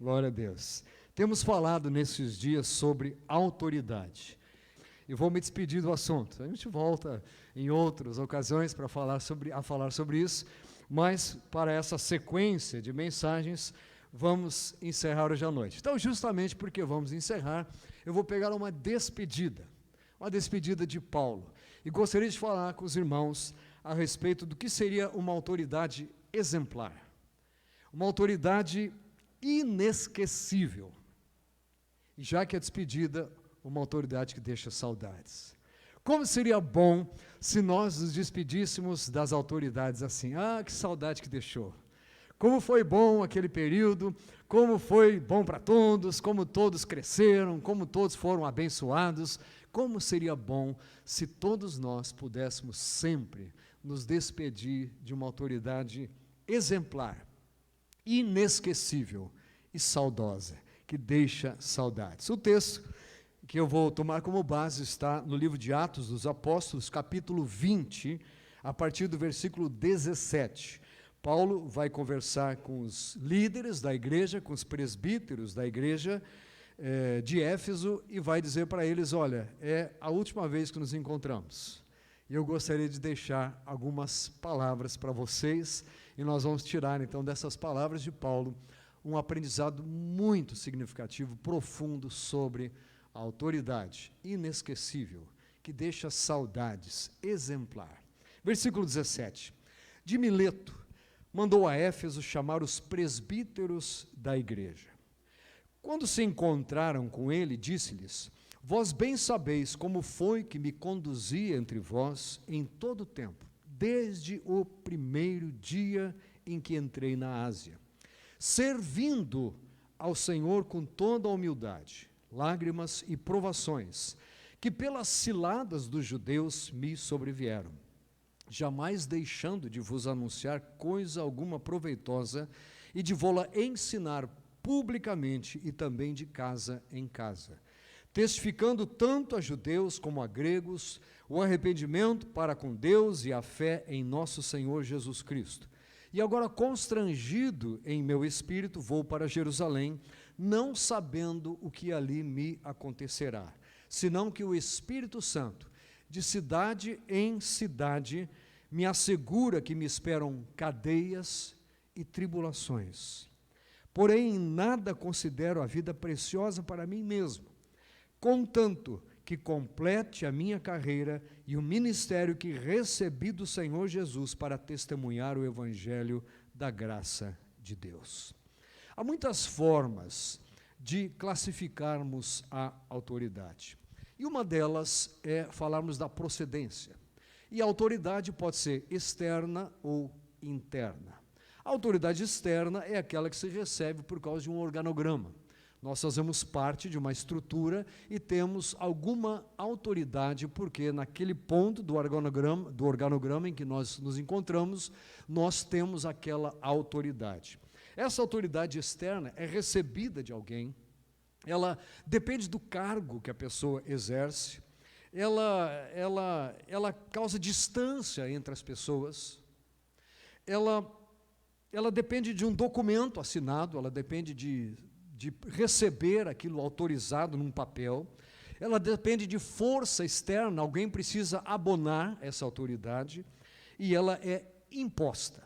Glória a Deus. Temos falado nesses dias sobre autoridade. E vou me despedir do assunto. A gente volta em outras ocasiões para falar sobre isso, mas para essa sequência de mensagens, vamos encerrar hoje à noite. Então, justamente porque vamos encerrar, eu vou pegar uma despedida de Paulo. E gostaria de falar com os irmãos a respeito do que seria uma autoridade exemplar. Uma autoridade inesquecível. E já que a despedida, uma autoridade que deixa saudades. Como seria bom se nós nos despedíssemos das autoridades assim? Ah, que saudade que deixou. Como foi bom aquele período, como foi bom para todos, como todos cresceram, como todos foram abençoados. Como seria bom se todos nós pudéssemos sempre nos despedir de uma autoridade exemplar, inesquecível e saudosa, que deixa saudades. O texto que eu vou tomar como base está no livro de Atos dos Apóstolos, capítulo 20, a partir do versículo 17. Paulo vai conversar com os líderes da igreja, com os presbíteros da igreja de Éfeso, e vai dizer para eles, olha, é a última vez que nos encontramos. E eu gostaria de deixar algumas palavras para vocês, e nós vamos tirar então dessas palavras de Paulo um aprendizado muito significativo, profundo sobre a autoridade inesquecível, que deixa saudades, exemplar. Versículo 17. De Mileto, mandou a Éfeso chamar os presbíteros da igreja. Quando se encontraram com ele, disse-lhes, vós bem sabeis como foi que me conduzi entre vós em todo o tempo, desde o primeiro dia em que entrei na Ásia, servindo ao Senhor com toda a humildade, lágrimas e provações, que pelas ciladas dos judeus me sobrevieram, jamais deixando de vos anunciar coisa alguma proveitosa e de vô-la ensinar publicamente e também de casa em casa, testificando tanto a judeus como a gregos o arrependimento para com Deus e a fé em nosso Senhor Jesus Cristo. E agora, constrangido em meu espírito, vou para Jerusalém, não sabendo o que ali me acontecerá, senão que o Espírito Santo, de cidade em cidade, me assegura que me esperam cadeias e tribulações. Porém, em nada considero a vida preciosa para mim mesmo, contanto que complete a minha carreira e o ministério que recebi do Senhor Jesus para testemunhar o evangelho da graça de Deus. Há muitas formas de classificarmos a autoridade. E uma delas é falarmos da procedência. E a autoridade pode ser externa ou interna. A autoridade externa é aquela que se recebe por causa de um organograma. Nós fazemos parte de uma estrutura e temos alguma autoridade, porque naquele ponto do organograma em que nós nos encontramos, nós temos aquela autoridade. Essa autoridade externa é recebida de alguém, ela depende do cargo que a pessoa exerce, ela causa distância entre as pessoas, ela depende de um documento assinado, ela depende de receber aquilo autorizado num papel, ela depende de força externa, alguém precisa abonar essa autoridade, e ela é imposta.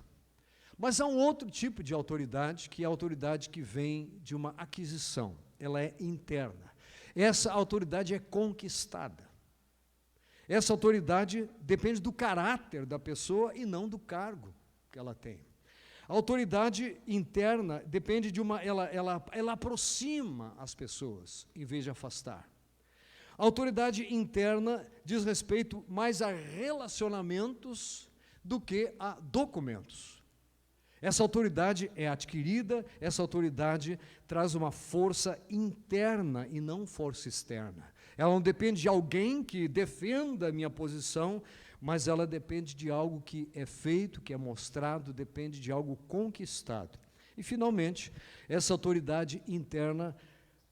Mas há um outro tipo de autoridade, que é a autoridade que vem de uma aquisição, ela é interna. Essa autoridade é conquistada. Essa autoridade depende do caráter da pessoa e não do cargo que ela tem. A autoridade interna depende de ela aproxima as pessoas, em vez de afastar. A autoridade interna diz respeito mais a relacionamentos do que a documentos. Essa autoridade é adquirida, essa autoridade traz uma força interna e não força externa. Ela não depende de alguém que defenda a minha posição, mas ela depende de algo que é feito, que é mostrado, depende de algo conquistado. E, finalmente, essa autoridade interna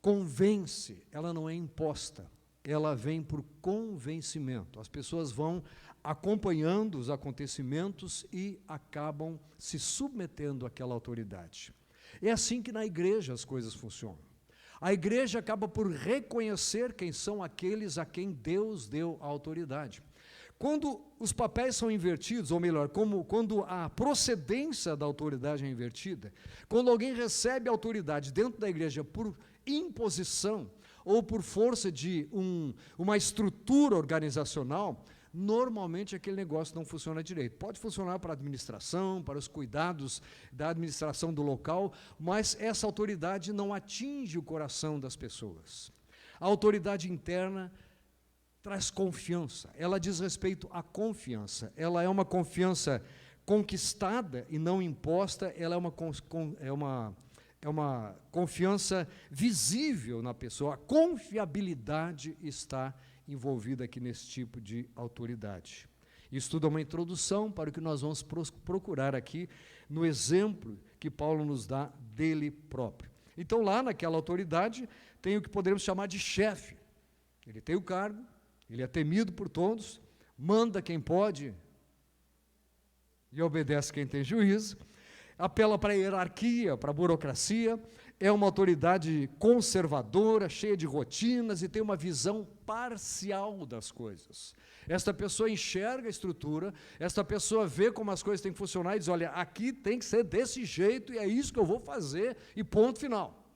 convence, ela não é imposta, ela vem por convencimento. As pessoas vão acompanhando os acontecimentos e acabam se submetendo àquela autoridade. É assim que na igreja as coisas funcionam. A igreja acaba por reconhecer quem são aqueles a quem Deus deu a autoridade. Quando os papéis são invertidos, ou melhor, quando a procedência da autoridade é invertida, quando alguém recebe autoridade dentro da igreja por imposição ou por força de uma estrutura organizacional, normalmente aquele negócio não funciona direito. Pode funcionar para a administração, para os cuidados da administração do local, mas essa autoridade não atinge o coração das pessoas. A autoridade interna traz confiança, ela diz respeito à confiança, ela é uma confiança conquistada e não imposta, ela é uma confiança visível na pessoa, a confiabilidade está envolvida aqui nesse tipo de autoridade. Isso tudo é uma introdução para o que nós vamos procurar aqui no exemplo que Paulo nos dá dele próprio. Então, lá naquela autoridade, tem o que poderíamos chamar de chefe. Ele tem o cargo, ele é temido por todos, manda quem pode e obedece quem tem juízo, apela para a hierarquia, para a burocracia, é uma autoridade conservadora, cheia de rotinas e tem uma visão parcial das coisas. Esta pessoa enxerga a estrutura, esta pessoa vê como as coisas têm que funcionar e diz, olha, aqui tem que ser desse jeito e é isso que eu vou fazer e ponto final.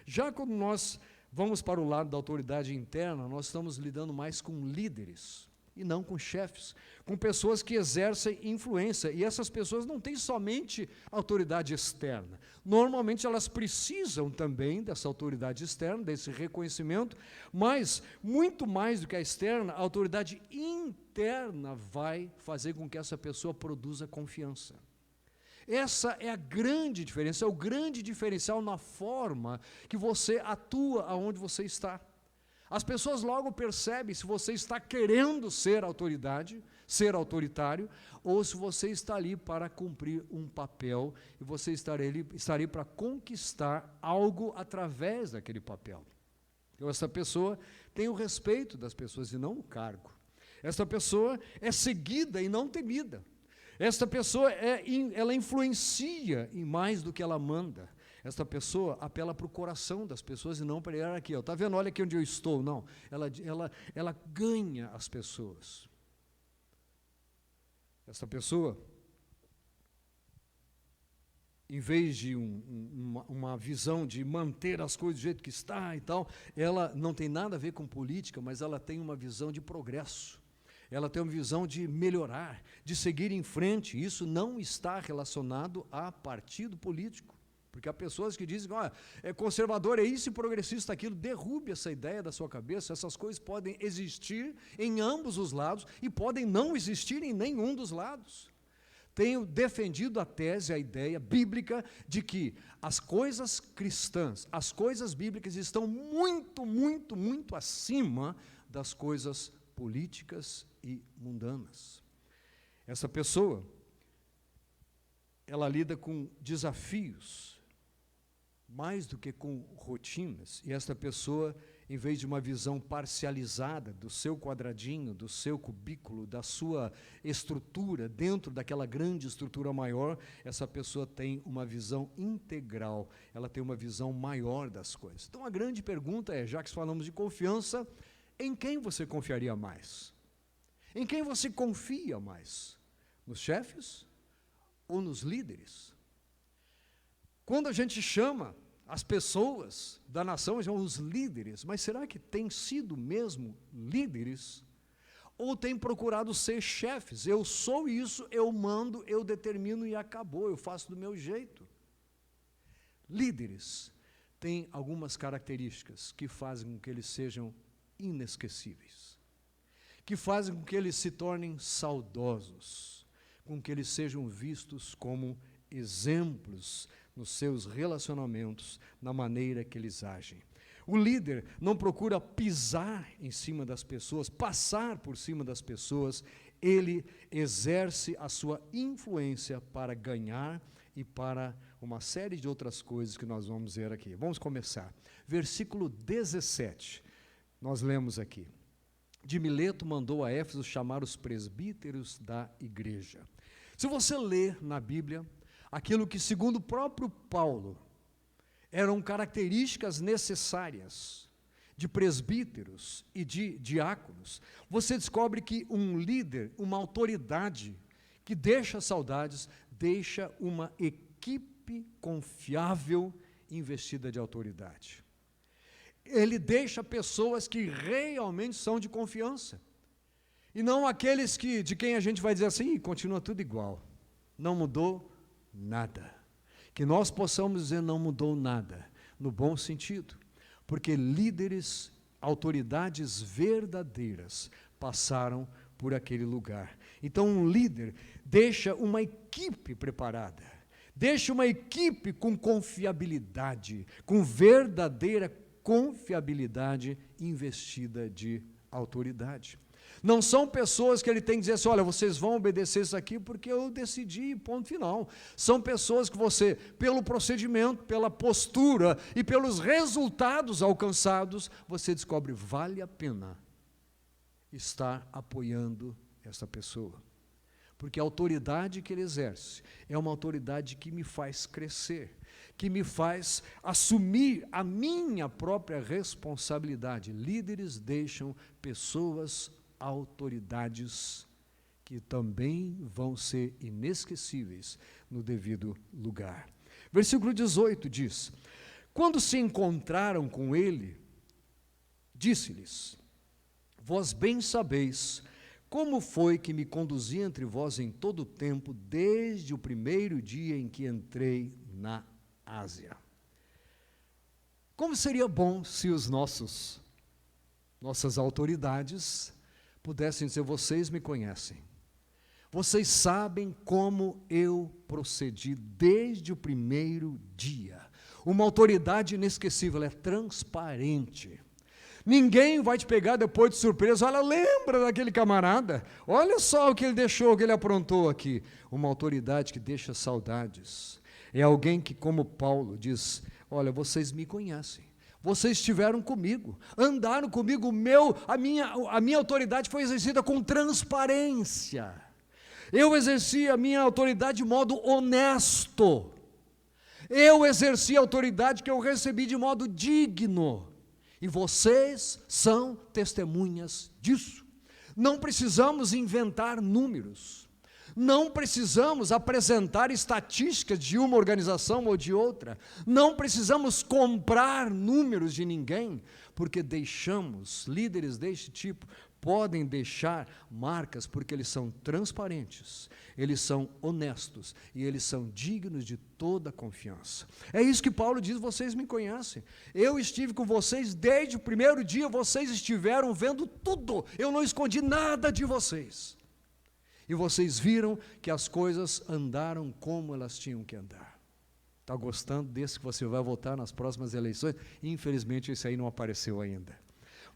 Já quando nós vamos para o lado da autoridade interna, nós estamos lidando mais com líderes e não com chefes, com pessoas que exercem influência, e essas pessoas não têm somente autoridade externa, normalmente elas precisam também dessa autoridade externa, desse reconhecimento, mas muito mais do que a externa, a autoridade interna vai fazer com que essa pessoa produza confiança. Essa é a grande diferença, é o grande diferencial na forma que você atua aonde você está. As pessoas logo percebem se você está querendo ser autoridade, ser autoritário, ou se você está ali para cumprir um papel e você está ali para conquistar algo através daquele papel. Então, essa pessoa tem o respeito das pessoas e não o cargo. Essa pessoa é seguida e não temida. Esta pessoa, ela influencia em mais do que ela manda. Esta pessoa apela para o coração das pessoas e não para a hierarquia. Está vendo? Olha aqui onde eu estou. Não, ela ganha as pessoas. Esta pessoa, em vez de uma visão de manter as coisas do jeito que está e tal, ela não tem nada a ver com política, mas ela tem uma visão de progresso. Ela tem uma visão de melhorar, de seguir em frente. Isso não está relacionado a partido político. Porque há pessoas que dizem, olha, é conservador, é isso e progressista aquilo. Derrube essa ideia da sua cabeça. Essas coisas podem existir em ambos os lados e podem não existir em nenhum dos lados. Tenho defendido a tese, a ideia bíblica de que as coisas cristãs, as coisas bíblicas estão muito, muito, muito acima das coisas políticas e mundanas. Essa pessoa, ela lida com desafios, mais do que com rotinas, e esta pessoa, em vez de uma visão parcializada do seu quadradinho, do seu cubículo, da sua estrutura, dentro daquela grande estrutura maior, essa pessoa tem uma visão integral, ela tem uma visão maior das coisas. Então a grande pergunta é, já que falamos de confiança, em quem você confiaria mais? Em quem você confia mais? Nos chefes ou nos líderes? Quando a gente chama as pessoas da nação, são os líderes, mas será que tem sido mesmo líderes? Ou tem procurado ser chefes? Eu sou isso, eu mando, eu determino e acabou, eu faço do meu jeito. Líderes têm algumas características que fazem com que eles sejam inesquecíveis, que fazem com que eles se tornem saudosos, com que eles sejam vistos como exemplos nos seus relacionamentos, na maneira que eles agem. O líder não procura pisar em cima das pessoas, passar por cima das pessoas, ele exerce a sua influência para ganhar e para uma série de outras coisas que nós vamos ver aqui. Vamos começar. Versículo 17, nós lemos aqui. De Mileto mandou a Éfeso chamar os presbíteros da igreja. Se você ler na Bíblia, aquilo que, segundo o próprio Paulo, eram características necessárias de presbíteros e de diáconos, você descobre que um líder, uma autoridade que deixa saudades, deixa uma equipe confiável investida de autoridade. Ele deixa pessoas que realmente são de confiança, e não aqueles de quem a gente vai dizer assim, continua tudo igual, não mudou nada. Que nós possamos dizer não mudou nada, no bom sentido, porque líderes, autoridades verdadeiras passaram por aquele lugar. Então um líder deixa uma equipe preparada, deixa uma equipe com confiabilidade, com verdadeira confiabilidade investida de autoridade. Não são pessoas que ele tem que dizer assim, olha, vocês vão obedecer isso aqui porque eu decidi, ponto final. São pessoas que você, pelo procedimento, pela postura e pelos resultados alcançados, você descobre, vale a pena estar apoiando essa pessoa. Porque a autoridade que ele exerce é uma autoridade que me faz crescer, que me faz assumir a minha própria responsabilidade. Líderes deixam pessoas autoridades que também vão ser inesquecíveis no devido lugar. Versículo 18 diz, quando se encontraram com ele, disse-lhes, vós bem sabeis como foi que me conduzi entre vós em todo o tempo, desde o primeiro dia em que entrei na Ásia. Como seria bom se nossas autoridades pudessem dizer, vocês me conhecem, vocês sabem como eu procedi desde o primeiro dia. Uma autoridade inesquecível, ela é transparente. Ninguém vai te pegar depois de surpresa, olha, lembra daquele camarada? Olha só o que ele deixou, o que ele aprontou aqui. Uma autoridade que deixa saudades. É alguém que, como Paulo diz, olha, vocês me conhecem. Vocês estiveram comigo, andaram comigo, a minha autoridade foi exercida com transparência. Eu exerci a minha autoridade de modo honesto. Eu exerci a autoridade que eu recebi de modo digno. E vocês são testemunhas disso. Não precisamos inventar números. Não precisamos apresentar estatísticas de uma organização ou de outra. Não precisamos comprar números de ninguém, porque líderes deste tipo, podem deixar marcas, porque eles são transparentes, eles são honestos e eles são dignos de toda confiança. É isso que Paulo diz, vocês me conhecem. Eu estive com vocês desde o primeiro dia, vocês estiveram vendo tudo, eu não escondi nada de vocês. E vocês viram que as coisas andaram como elas tinham que andar. Está gostando desse que você vai votar nas próximas eleições? Infelizmente, esse aí não apareceu ainda.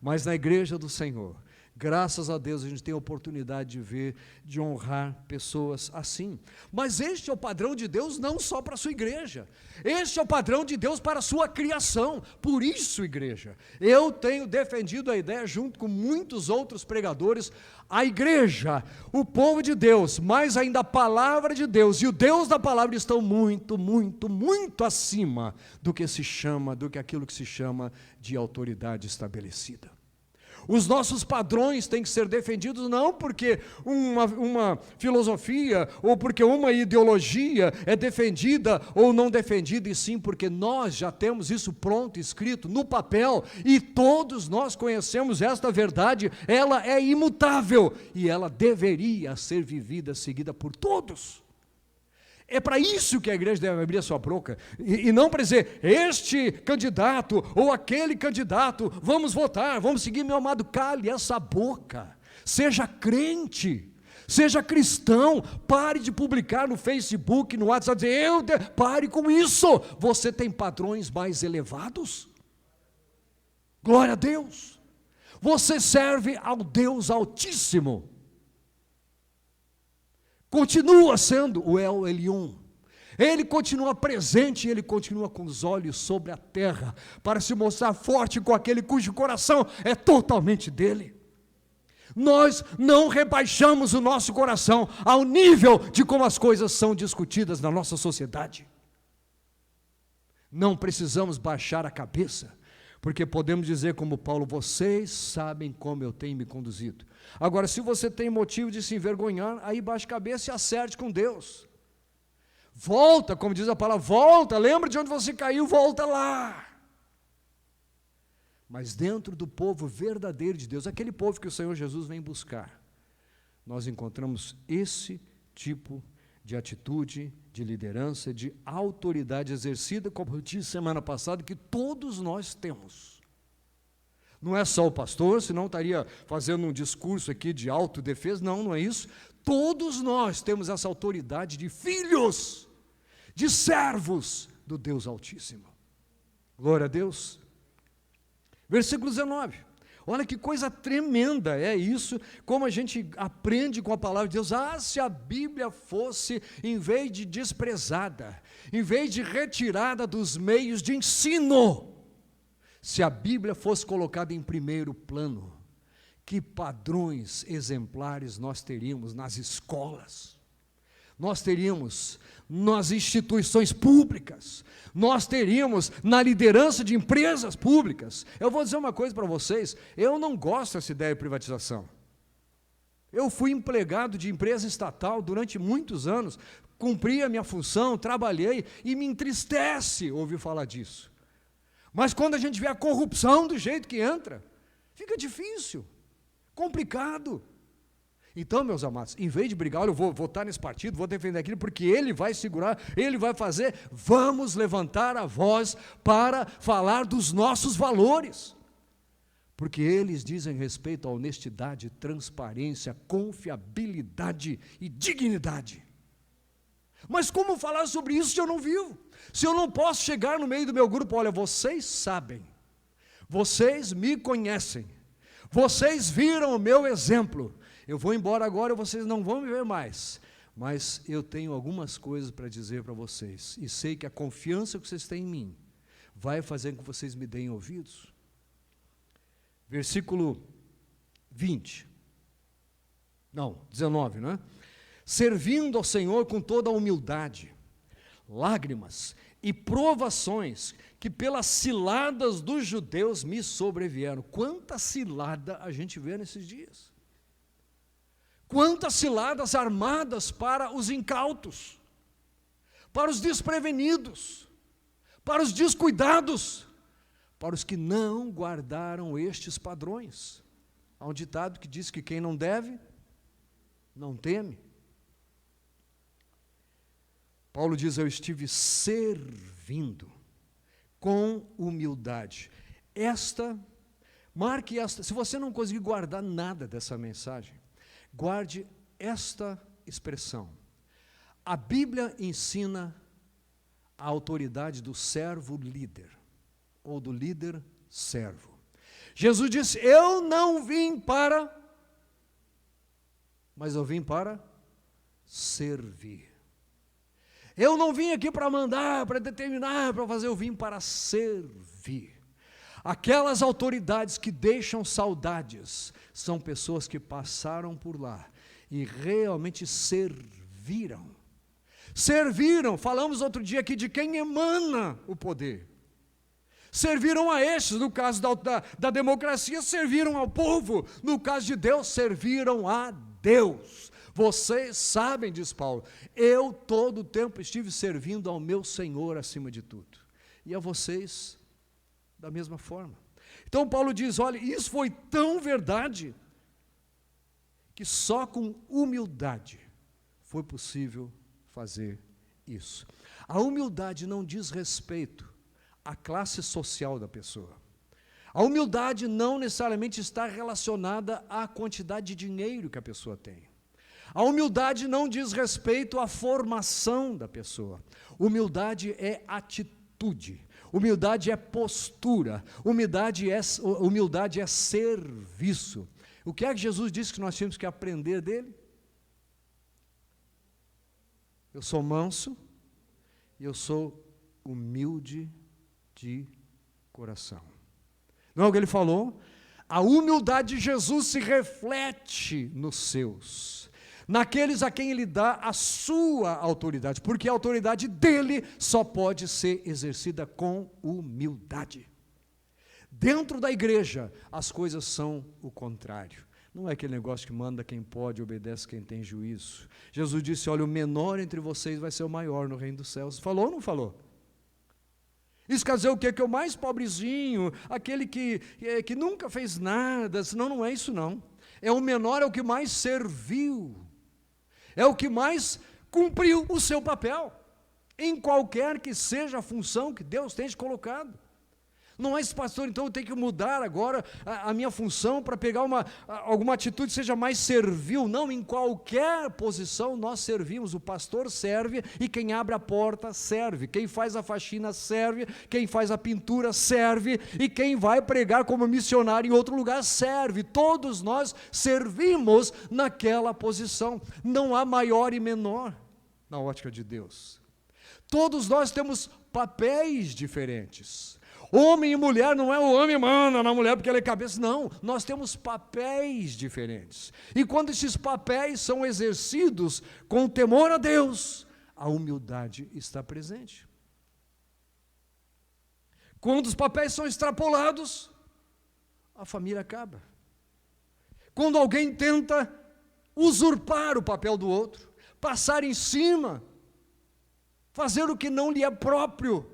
Mas na igreja do Senhor, graças a Deus, a gente tem a oportunidade de ver, de honrar pessoas assim. Mas este é o padrão de Deus não só para a sua igreja. Este é o padrão de Deus para a sua criação. Por isso, igreja, eu tenho defendido a ideia, junto com muitos outros pregadores, a igreja, o povo de Deus, mais ainda a palavra de Deus e o Deus da palavra estão muito, muito, muito acima do que aquilo que se chama de autoridade estabelecida. Os nossos padrões têm que ser defendidos não porque uma filosofia ou porque uma ideologia é defendida ou não defendida, e sim porque nós já temos isso pronto, escrito no papel, e todos nós conhecemos esta verdade, ela é imutável e ela deveria ser vivida, seguida por todos. É para isso que a igreja deve abrir a sua boca, e não para dizer, este candidato ou aquele candidato, vamos votar, vamos seguir, meu amado, cale essa boca, seja crente, seja cristão, pare de publicar no Facebook, no WhatsApp, pare com isso, você tem padrões mais elevados, glória a Deus, você serve ao Deus Altíssimo, continua sendo o El Elyon, ele continua presente, ele continua com os olhos sobre a terra, para se mostrar forte com aquele cujo coração é totalmente dele. Nós não rebaixamos o nosso coração ao nível de como as coisas são discutidas na nossa sociedade. Não precisamos baixar a cabeça, porque podemos dizer como Paulo, vocês sabem como eu tenho me conduzido. Agora, se você tem motivo de se envergonhar, aí baixe a cabeça e acerte com Deus. Volta, como diz a palavra, volta, lembra de onde você caiu, volta lá. Mas dentro do povo verdadeiro de Deus, aquele povo que o Senhor Jesus vem buscar, nós encontramos esse tipo de atitude, de liderança, de autoridade exercida, como eu disse semana passada, que todos nós temos. Não é só o pastor, senão estaria fazendo um discurso aqui de autodefesa, não é isso. Todos nós temos essa autoridade de filhos, de servos do Deus Altíssimo. Glória a Deus. Versículo 19. Olha que coisa tremenda é isso, como a gente aprende com a palavra de Deus. Se a Bíblia fosse, em vez de desprezada, em vez de retirada dos meios de ensino, se a Bíblia fosse colocada em primeiro plano, que padrões exemplares nós teríamos nas escolas, nós teríamos nas instituições públicas, nós teríamos na liderança de empresas públicas. Eu vou dizer uma coisa para vocês, eu não gosto dessa ideia de privatização. Eu fui empregado de empresa estatal durante muitos anos, cumpri a minha função, trabalhei, e me entristece ouvir falar disso. Mas quando a gente vê a corrupção do jeito que entra, fica difícil, complicado. Então, meus amados, em vez de brigar, olha, eu vou votar nesse partido, vou defender aquilo, porque ele vai segurar, ele vai fazer, vamos levantar a voz para falar dos nossos valores, porque eles dizem respeito à honestidade, transparência, confiabilidade e dignidade. Mas como falar sobre isso se eu não vivo? Se eu não posso chegar no meio do meu grupo, olha, vocês sabem, vocês me conhecem, vocês viram o meu exemplo, eu vou embora agora, vocês não vão me ver mais, mas eu tenho algumas coisas para dizer para vocês, e sei que a confiança que vocês têm em mim vai fazer com que vocês me deem ouvidos. Versículo 19, não é? Servindo ao Senhor com toda a humildade, lágrimas e provações que pelas ciladas dos judeus me sobrevieram. Quanta cilada a gente vê nesses dias. Quantas ciladas armadas para os incautos, para os desprevenidos, para os descuidados, para os que não guardaram estes padrões. Há um ditado que diz que quem não deve, não teme. Paulo diz, eu estive servindo com humildade. Marque esta, se você não conseguir guardar nada dessa mensagem, guarde esta expressão. A Bíblia ensina a autoridade do servo líder, ou do líder servo. Jesus disse, eu não vim para, mas eu vim para servir. Eu não vim aqui para mandar, para determinar, para fazer, eu vim para servir. Aquelas autoridades que deixam saudades, são pessoas que passaram por lá e realmente serviram. Serviram, falamos outro dia aqui de quem emana o poder. Serviram a estes, no caso da democracia, serviram ao povo. No caso de Deus, serviram a Deus. Vocês sabem, diz Paulo, eu todo o tempo estive servindo ao meu Senhor acima de tudo. E a vocês, da mesma forma. Então Paulo diz, olha, isso foi tão verdade, que só com humildade foi possível fazer isso. A humildade não diz respeito à classe social da pessoa. A humildade não necessariamente está relacionada à quantidade de dinheiro que a pessoa tem. A humildade não diz respeito à formação da pessoa. Humildade é atitude. Humildade é postura. Humildade é serviço. O que é que Jesus disse que nós tínhamos que aprender dele? Eu sou manso e eu sou humilde de coração. Não é o que ele falou? A humildade de Jesus se reflete nos seus. naqueles a quem ele dá a sua autoridade, porque a autoridade dele só pode ser exercida com humildade. Dentro da igreja, as coisas são o contrário. Não é aquele negócio que manda quem pode, obedece quem tem juízo. Jesus disse, olha, o menor entre vocês vai ser o maior no reino dos céus. Falou ou não falou? Isso quer dizer o quê? Que é o mais pobrezinho, aquele que nunca fez nada, senão não é isso não. É o menor, é o que mais serviu, é o que mais cumpriu o seu papel, em qualquer que seja a função que Deus tenha colocado. Não é esse pastor, então eu tenho que mudar agora a minha função para pegar alguma atitude que seja mais servil. Não, em qualquer posição nós servimos. O pastor serve e quem abre a porta serve. Quem faz a faxina serve, quem faz a pintura serve e quem vai pregar como missionário em outro lugar serve. Todos nós servimos naquela posição. Não há maior e menor na ótica de Deus. Todos nós temos papéis diferentes. Homem e mulher, não é o homem manda na mulher porque ela é cabeça, não, nós temos papéis diferentes, e quando esses papéis são exercidos com temor a Deus, a humildade está presente. Quando os papéis são extrapolados, a família acaba. Quando alguém tenta usurpar o papel do outro, passar em cima, fazer o que não lhe é próprio,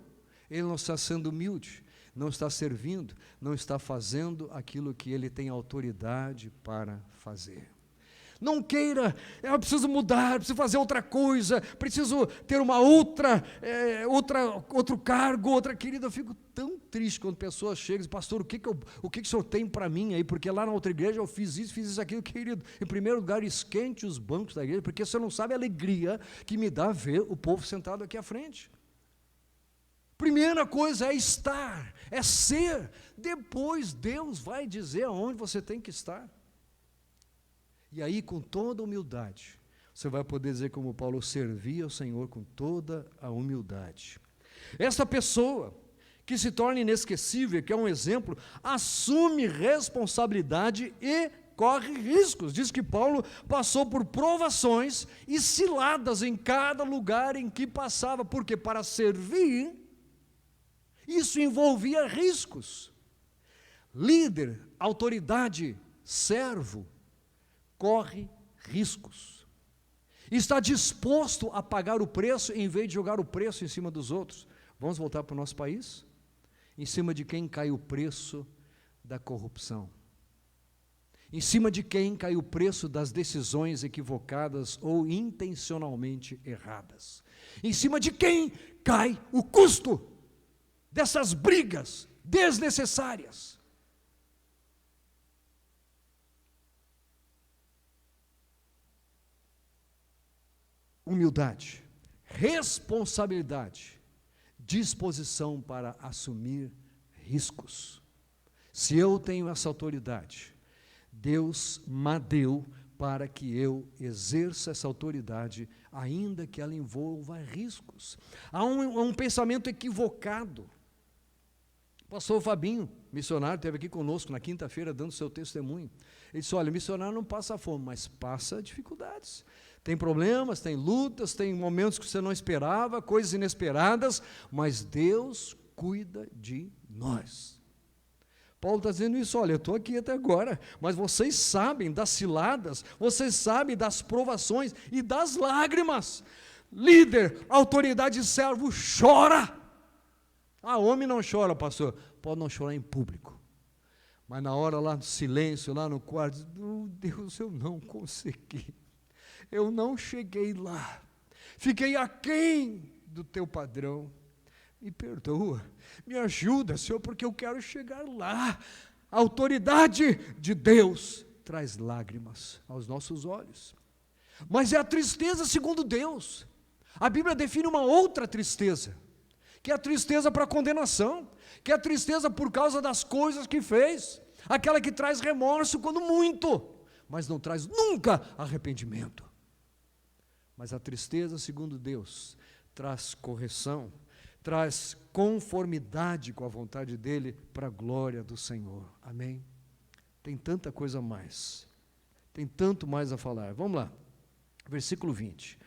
ele não está sendo humilde, não está servindo, não está fazendo aquilo que ele tem autoridade para fazer. Não queira, eu preciso mudar, preciso fazer outra coisa, preciso ter uma outro cargo, outra querida. Eu fico tão triste quando pessoas chegam e dizem, pastor, o que o senhor tem para mim aí? Porque lá na outra igreja eu fiz isso, aquilo, querido. Em primeiro lugar, esquente os bancos da igreja, porque você não sabe a alegria que me dá ver o povo sentado aqui à frente. Primeira coisa é estar, é ser. Depois Deus vai dizer aonde você tem que estar. E aí, com toda humildade, você vai poder dizer como Paulo, servir ao Senhor com toda a humildade. Essa pessoa que se torna inesquecível, que é um exemplo, assume responsabilidade e corre riscos. Diz que Paulo passou por provações e ciladas em cada lugar em que passava, porque para servir, isso envolvia riscos. Líder, autoridade, servo, corre riscos. Está disposto a pagar o preço em vez de jogar o preço em cima dos outros. Vamos voltar para o nosso país? Em cima de quem cai o preço da corrupção? Em cima de quem cai o preço das decisões equivocadas ou intencionalmente erradas? Em cima de quem cai o custo dessas brigas desnecessárias? Humildade, responsabilidade, disposição para assumir riscos. Se eu tenho essa autoridade, Deus me deu para que eu exerça essa autoridade, ainda que ela envolva riscos. Há um pensamento equivocado. O pastor Fabinho, missionário, esteve aqui conosco na quinta-feira dando seu testemunho. Ele disse, olha, missionário não passa fome, mas passa dificuldades. Tem problemas, tem lutas, tem momentos que você não esperava, coisas inesperadas, mas Deus cuida de nós. Paulo está dizendo isso, olha, eu estou aqui até agora, mas vocês sabem das ciladas, vocês sabem das provações e das lágrimas. Líder, autoridade e servo chora. Ah, homem não chora, pastor. Pode não chorar em público, mas na hora lá no silêncio, lá no quarto, oh, Deus, eu não consegui. Eu não cheguei lá, fiquei aquém do teu padrão, me perdoa, me ajuda, Senhor, porque eu quero chegar lá. A autoridade de Deus traz lágrimas aos nossos olhos, mas é a tristeza segundo Deus. A Bíblia define uma outra tristeza, que é a tristeza para condenação, que é a tristeza por causa das coisas que fez, aquela que traz remorso quando muito, mas não traz nunca arrependimento. Mas a tristeza, segundo Deus, traz correção, traz conformidade com a vontade dEle para a glória do Senhor. Amém? Tem tanta coisa a mais, tem tanto mais a falar. Vamos lá. Versículo 20.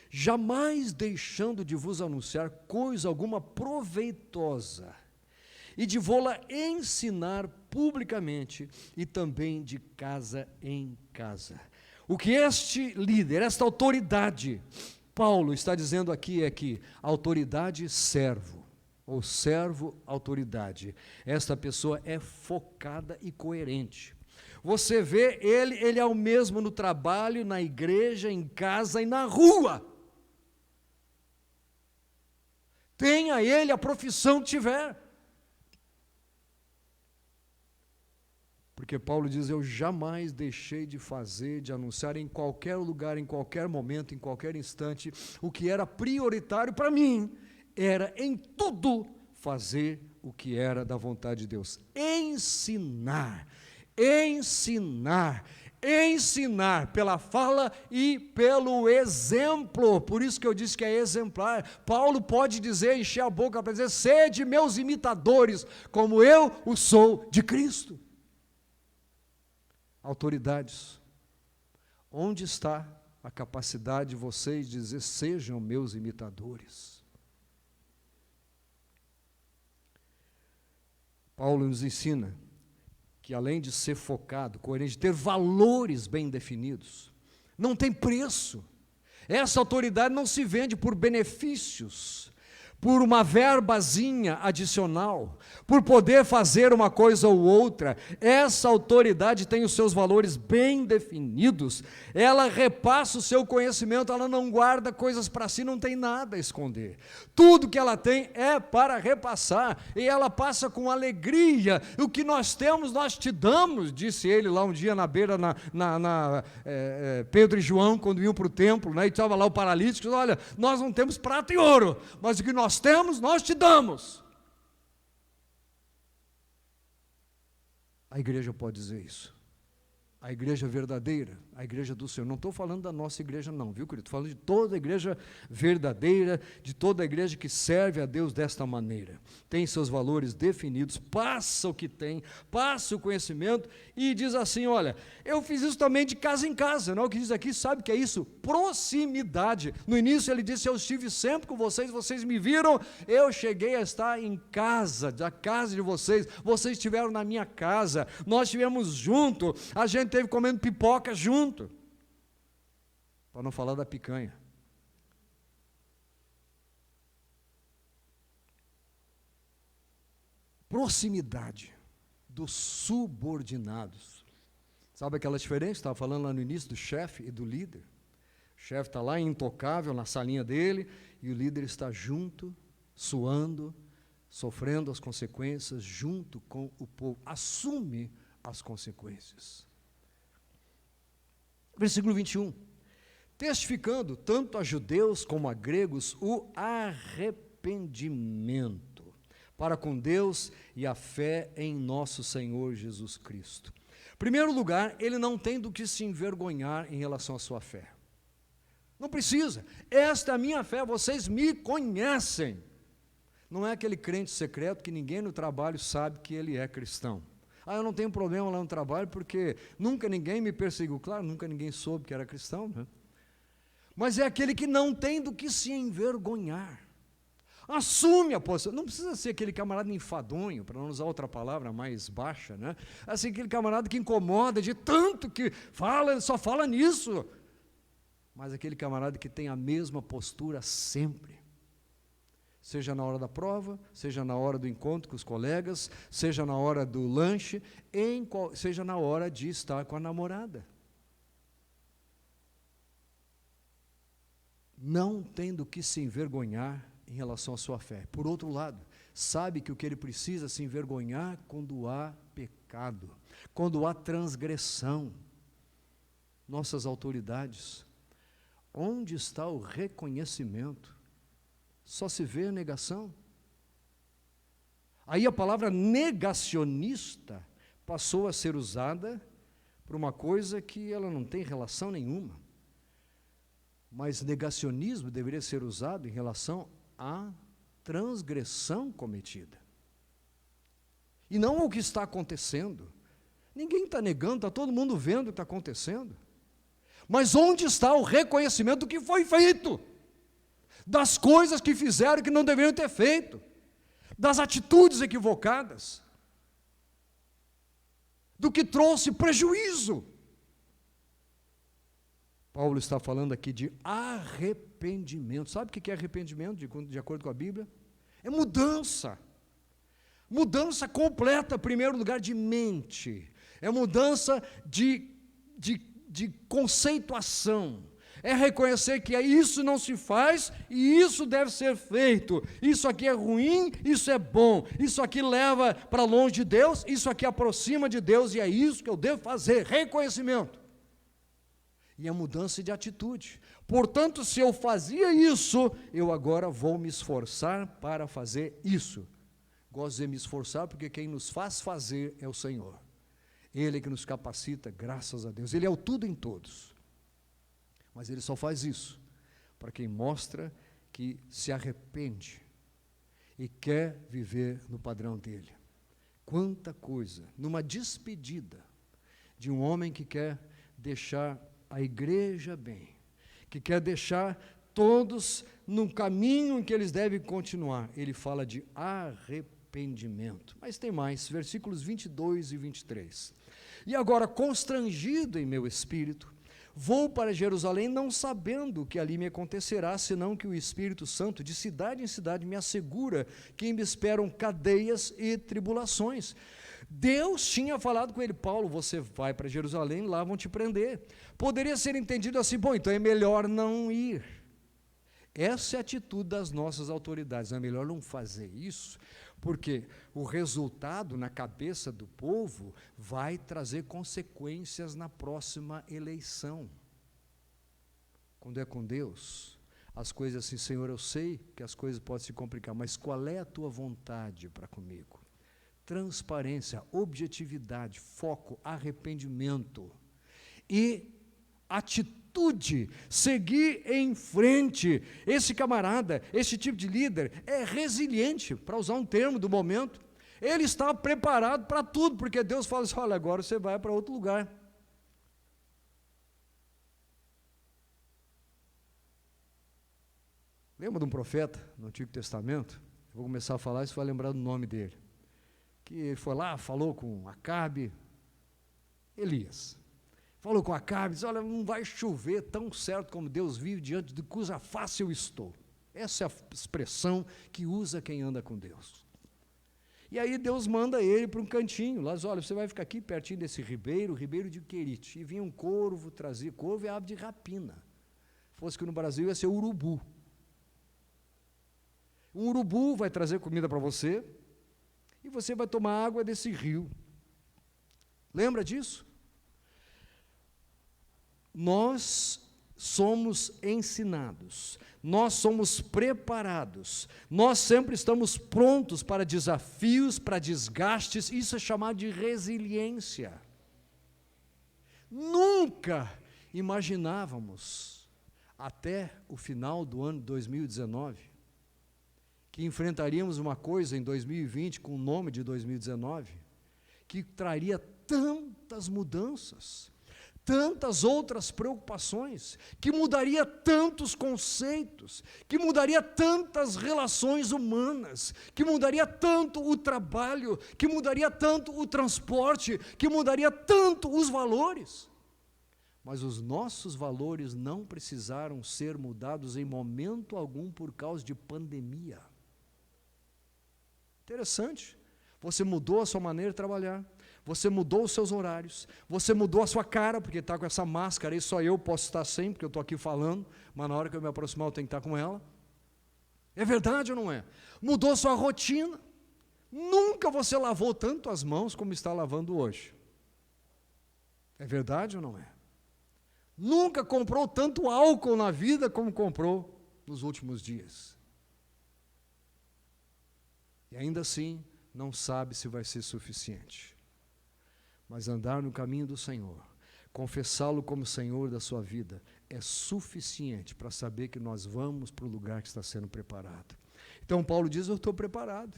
Jamais deixando de vos anunciar coisa alguma proveitosa, e de vô-la ensinar publicamente, e também de casa em casa. O que este líder, esta autoridade, Paulo está dizendo aqui é que autoridade servo, ou servo autoridade, esta pessoa é focada e coerente. Você vê ele é o mesmo no trabalho, na igreja, em casa e na rua. Tenha ele a profissão que tiver. Porque Paulo diz, eu jamais deixei de fazer, de anunciar em qualquer lugar, em qualquer momento, em qualquer instante, o que era prioritário para mim, era em tudo fazer o que era da vontade de Deus. Ensinar, ensinar, ensinar pela fala e pelo exemplo. Por isso que eu disse que é exemplar. Paulo pode dizer, encher a boca para dizer, sede meus imitadores, como eu o sou de Cristo. Autoridades, onde está a capacidade de vocês dizer, sejam meus imitadores? Paulo nos ensina que além de ser focado, coerente, de ter valores bem definidos, não tem preço. Essa autoridade não se vende por benefícios, por uma verbazinha adicional, por poder fazer uma coisa ou outra. Essa autoridade tem os seus valores bem definidos, ela repassa o seu conhecimento, ela não guarda coisas para si, não tem nada a esconder. Tudo que ela tem é para repassar, e ela passa com alegria. O que nós temos, nós te damos, disse ele lá um dia na beira, Pedro e João, quando iam para o templo, né, e estava lá o paralítico, olha, nós não temos prata e ouro, mas o que nós temos, nós te damos. A igreja pode dizer isso. A igreja verdadeira, a igreja do Senhor. Não estou falando da nossa igreja não, viu, querido? Estou falando de toda a igreja verdadeira, de toda a igreja que serve a Deus desta maneira. Tem seus valores definidos, passa o que tem, passa o conhecimento e diz assim, olha, eu fiz isso também de casa em casa, não é o que diz aqui, sabe o que é isso? Proximidade. No início ele disse, eu estive sempre com vocês, vocês me viram, eu cheguei a estar em casa, da casa de vocês estiveram na minha casa, nós estivemos junto, a gente esteve comendo pipoca junto, para não falar da picanha. Proximidade dos subordinados. Sabe aquela diferença? Estava falando lá no início do chefe e do líder. O chefe está lá intocável na salinha dele, e o líder está junto, suando, sofrendo as consequências, junto com o povo. Assume as consequências. Versículo 21. Testificando tanto a judeus como a gregos o arrependimento para com Deus e a fé em nosso Senhor Jesus Cristo. Em primeiro lugar, ele não tem do que se envergonhar em relação à sua fé. Não precisa. Esta é a minha fé, vocês me conhecem. Não é aquele crente secreto que ninguém no trabalho sabe que ele é cristão. Eu não tenho problema lá no trabalho porque nunca ninguém me perseguiu. Claro, nunca ninguém soube que era cristão, né? Mas é aquele que não tem do que se envergonhar. Assume a posição. Não precisa ser aquele camarada enfadonho, para não usar outra palavra mais baixa, né? Assim, aquele camarada que incomoda de tanto que fala, só fala nisso. Mas aquele camarada que tem a mesma postura sempre. Seja na hora da prova, seja na hora do encontro com os colegas, seja na hora do lanche, seja na hora de estar com a namorada. Não tendo que se envergonhar em relação à sua fé. Por outro lado, sabe que o que ele precisa se envergonhar quando há pecado, quando há transgressão. Nossas autoridades, onde está o reconhecimento? Só se vê a negação. Aí a palavra negacionista passou a ser usada por uma coisa que ela não tem relação nenhuma. Mas negacionismo deveria ser usado em relação à transgressão cometida. E não ao que está acontecendo. Ninguém está negando, está todo mundo vendo o que está acontecendo. Mas onde está o reconhecimento do que foi feito? Das coisas que fizeram que não deveriam ter feito, das atitudes equivocadas, do que trouxe prejuízo. Paulo está falando aqui de arrependimento. Sabe o que é arrependimento, de acordo com a Bíblia? É mudança. Mudança completa, em primeiro lugar, de mente. É mudança de conceituação. É reconhecer que isso não se faz e isso deve ser feito. Isso aqui é ruim, isso é bom. Isso aqui leva para longe de Deus, isso aqui aproxima de Deus e é isso que eu devo fazer. Reconhecimento. E a mudança de atitude. Portanto, se eu fazia isso, eu agora vou me esforçar para fazer isso. Gosto de me esforçar porque quem nos faz fazer é o Senhor. Ele é que nos capacita, graças a Deus. Ele é o tudo em todos. Mas Ele só faz isso para quem mostra que se arrepende e quer viver no padrão dEle. Quanta coisa, numa despedida de um homem que quer deixar a igreja bem, que quer deixar todos num caminho em que eles devem continuar. Ele fala de arrependimento. Mas tem mais, versículos 22 e 23. E agora, constrangido em meu espírito, vou para Jerusalém não sabendo o que ali me acontecerá, senão que o Espírito Santo, de cidade em cidade, me assegura que me esperam cadeias e tribulações. Deus tinha falado com ele: Paulo, você vai para Jerusalém, lá vão te prender. Poderia ser entendido assim: bom, então é melhor não ir. Essa é a atitude das nossas autoridades, é melhor não fazer isso, porque o resultado na cabeça do povo vai trazer consequências na próxima eleição. Quando é com Deus, as coisas assim: Senhor, eu sei que as coisas podem se complicar, mas qual é a tua vontade para comigo? Transparência, objetividade, foco, arrependimento e atitude, seguir em frente. Esse camarada, esse tipo de líder é resiliente, para usar um termo do momento. Ele está preparado para tudo, porque Deus fala assim: olha, agora você vai para outro lugar. Lembra de um profeta no Antigo Testamento? Eu vou começar a falar e você vai lembrar do nome dele. Que ele foi lá, falou com Acabe, Elias. Falou com Acabe, disse: olha, não vai chover tão certo como Deus vive, diante de cuja face eu estou. Essa é a expressão que usa quem anda com Deus. E aí Deus manda ele para um cantinho, lá diz: olha, você vai ficar aqui pertinho desse ribeiro, o ribeiro de Querite. E vinha um corvo, trazia corvo e ave de rapina. Fosse que no Brasil ia ser urubu. Um urubu vai trazer comida para você, e você vai tomar água desse rio. Lembra disso? Nós somos ensinados, nós somos preparados, nós sempre estamos prontos para desafios, para desgastes. Isso é chamado de resiliência. Nunca imaginávamos, até o final do ano de 2019, que enfrentaríamos uma coisa em 2020, com o nome de 2019, que traria tantas mudanças, tantas outras preocupações, que mudaria tantos conceitos, que mudaria tantas relações humanas, que mudaria tanto o trabalho, que mudaria tanto o transporte, que mudaria tanto os valores. Mas os nossos valores não precisaram ser mudados em momento algum por causa de pandemia. Interessante. Você mudou a sua maneira de trabalhar, você mudou os seus horários, você mudou a sua cara, porque está com essa máscara aí, só eu posso estar sem, porque eu estou aqui falando, mas na hora que eu me aproximar eu tenho que estar com ela. É verdade ou não é? Mudou a sua rotina. Nunca você lavou tanto as mãos como está lavando hoje. É verdade ou não é? Nunca comprou tanto álcool na vida como comprou nos últimos dias. E ainda assim, não sabe se vai ser suficiente. Mas andar no caminho do Senhor, confessá-lo como Senhor da sua vida, é suficiente para saber que nós vamos para o lugar que está sendo preparado. Então Paulo diz: eu estou preparado,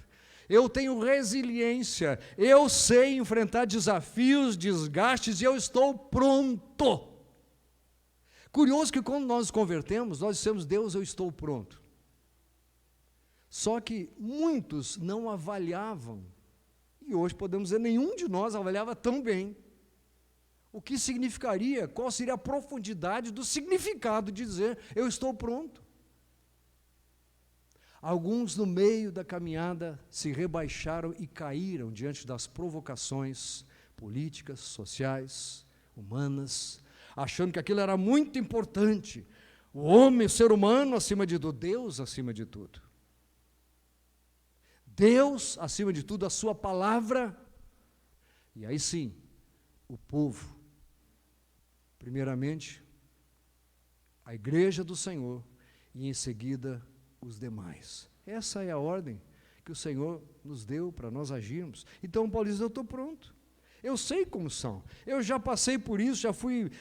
eu tenho resiliência, eu sei enfrentar desafios, desgastes, e eu estou pronto. Curioso que quando nós nos convertemos, nós dissemos, Deus, eu estou pronto. Só que muitos não avaliavam, e hoje podemos dizer, nenhum de nós avaliava tão bem o que significaria, qual seria a profundidade do significado de dizer, eu estou pronto. Alguns no meio da caminhada se rebaixaram e caíram diante das provocações políticas, sociais, humanas, achando que aquilo era muito importante. O homem, o ser humano acima de tudo, Deus acima de tudo. Deus acima de tudo, a sua palavra. E aí sim, o povo, primeiramente, a igreja do Senhor e em seguida os demais. Essa é a ordem que o Senhor nos deu para nós agirmos. Então Paulo diz, eu estou pronto. Eu sei como são. Eu já passei por isso, já fui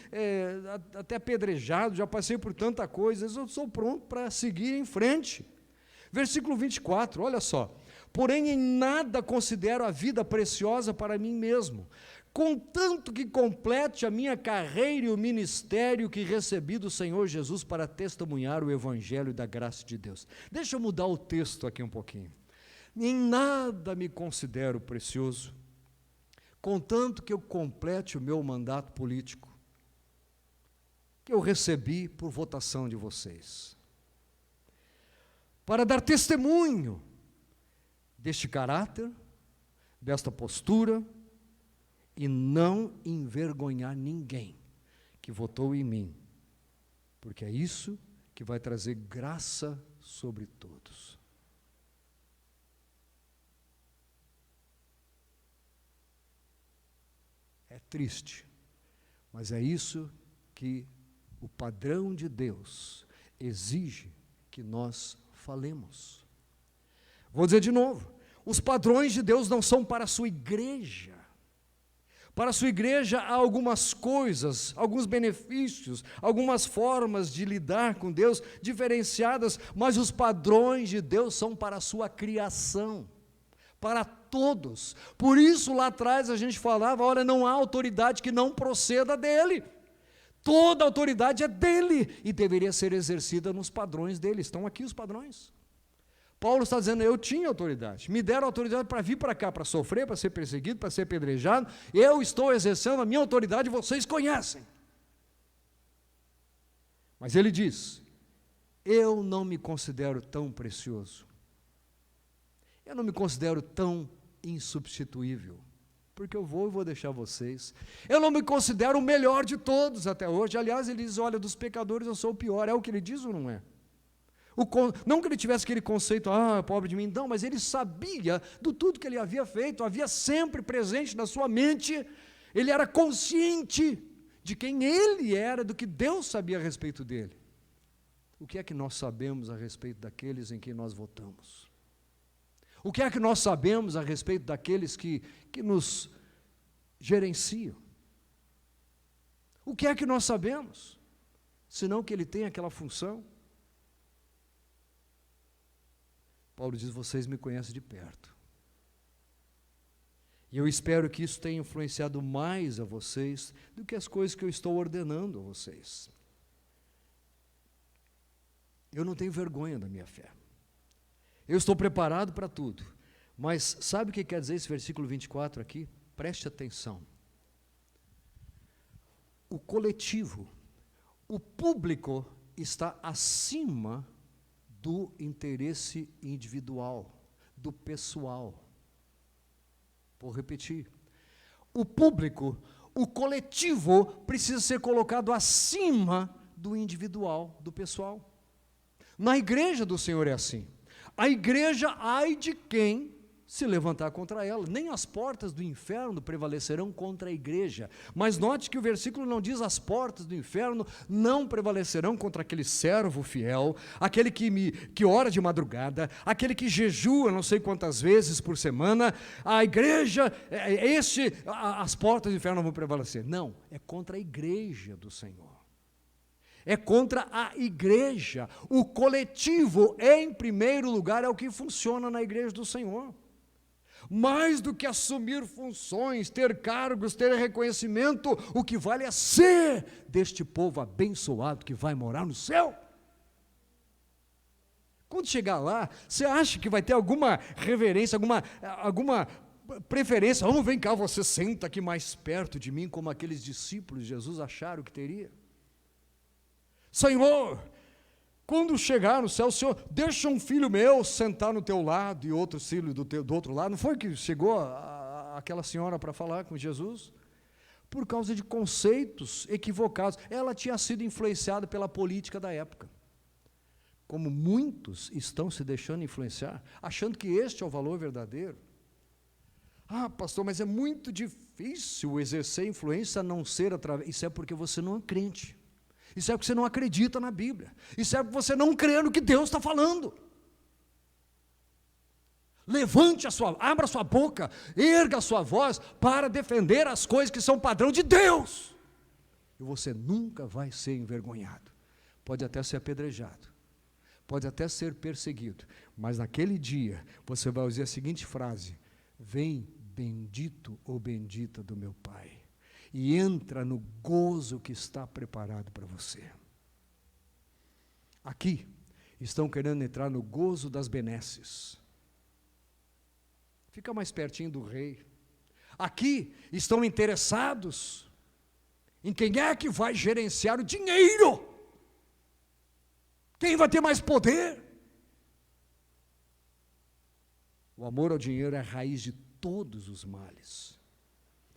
até apedrejado, já passei por tanta coisa. Eu sou pronto para seguir em frente. Versículo 24, olha só. Porém, em nada considero a vida preciosa para mim mesmo, contanto que complete a minha carreira e o ministério que recebi do Senhor Jesus para testemunhar o evangelho da graça de Deus. Deixa eu mudar o texto aqui um pouquinho. Em nada me considero precioso, contanto que eu complete o meu mandato político, que eu recebi por votação de vocês, para dar testemunho deste caráter, desta postura, e não envergonhar ninguém que votou em mim, porque é isso que vai trazer graça sobre todos. É triste, mas é isso que o padrão de Deus exige que nós falemos. Vou dizer de novo, os padrões de Deus não são para a sua igreja. Para a sua igreja há algumas coisas, alguns benefícios, algumas formas de lidar com Deus diferenciadas, mas os padrões de Deus são para a sua criação, para todos. Por isso lá atrás a gente falava, olha, não há autoridade que não proceda dele. Toda autoridade é dele e deveria ser exercida nos padrões dele. Estão aqui os padrões. Paulo está dizendo, eu tinha autoridade, me deram autoridade para vir para cá, para sofrer, para ser perseguido, para ser apedrejado, eu estou exercendo a minha autoridade, vocês conhecem. Mas ele diz, eu não me considero tão precioso, eu não me considero tão insubstituível, porque eu vou deixar vocês, eu não me considero o melhor de todos até hoje, aliás ele diz, olha, dos pecadores eu sou o pior, é o que ele diz ou não é? Não que ele tivesse aquele conceito, pobre de mim, não, mas ele sabia do tudo que ele havia feito, havia sempre presente na sua mente, ele era consciente de quem ele era, do que Deus sabia a respeito dele. O que é que nós sabemos a respeito daqueles em quem nós votamos? O que é que nós sabemos a respeito daqueles que nos gerenciam? O que é que nós sabemos? Senão que ele tem aquela função. Paulo diz, vocês me conhecem de perto. E eu espero que isso tenha influenciado mais a vocês do que as coisas que eu estou ordenando a vocês. Eu não tenho vergonha da minha fé. Eu estou preparado para tudo. Mas sabe o que quer dizer esse versículo 24 aqui? Preste atenção. O coletivo, o público está acima do interesse individual, do pessoal. Vou repetir. O público, o coletivo precisa ser colocado acima do individual, do pessoal. Na igreja do Senhor é assim. A igreja, ai de quem se levantar contra ela. Nem as portas do inferno prevalecerão contra a igreja. Mas note que o versículo não diz as portas do inferno não prevalecerão contra aquele servo fiel, aquele que ora de madrugada, aquele que jejua não sei quantas vezes por semana. A igreja, as portas do inferno não vão prevalecer. Não, é contra a igreja do Senhor. É contra a igreja. O coletivo, em primeiro lugar, é o que funciona na igreja do Senhor. Mais do que assumir funções, ter cargos, ter reconhecimento, o que vale é ser deste povo abençoado que vai morar no céu. Quando chegar lá, você acha que vai ter alguma reverência, alguma preferência? Vem cá, você senta aqui mais perto de mim, como aqueles discípulos de Jesus acharam que teria. Senhor, quando chegar no céu, o Senhor deixa um filho meu sentar no teu lado e outro filho do outro lado. Não foi que chegou aquela senhora para falar com Jesus? Por causa de conceitos equivocados. Ela tinha sido influenciada pela política da época. Como muitos estão se deixando influenciar, achando que este é o valor verdadeiro. Ah, pastor, mas é muito difícil exercer influência a não ser através... Isso é porque você não é crente. Isso é porque você não acredita na Bíblia. Isso é porque você não crê no que Deus está falando. Abra a sua boca, erga a sua voz para defender as coisas que são padrão de Deus. E você nunca vai ser envergonhado. Pode até ser apedrejado. Pode até ser perseguido. Mas naquele dia, você vai usar a seguinte frase: vem bendito ou bendita do meu Pai. E entra no gozo que está preparado para você. Aqui, estão querendo entrar no gozo das benesses. Fica mais pertinho do rei. Aqui, estão interessados em quem é que vai gerenciar o dinheiro. Quem vai ter mais poder? O amor ao dinheiro é a raiz de todos os males.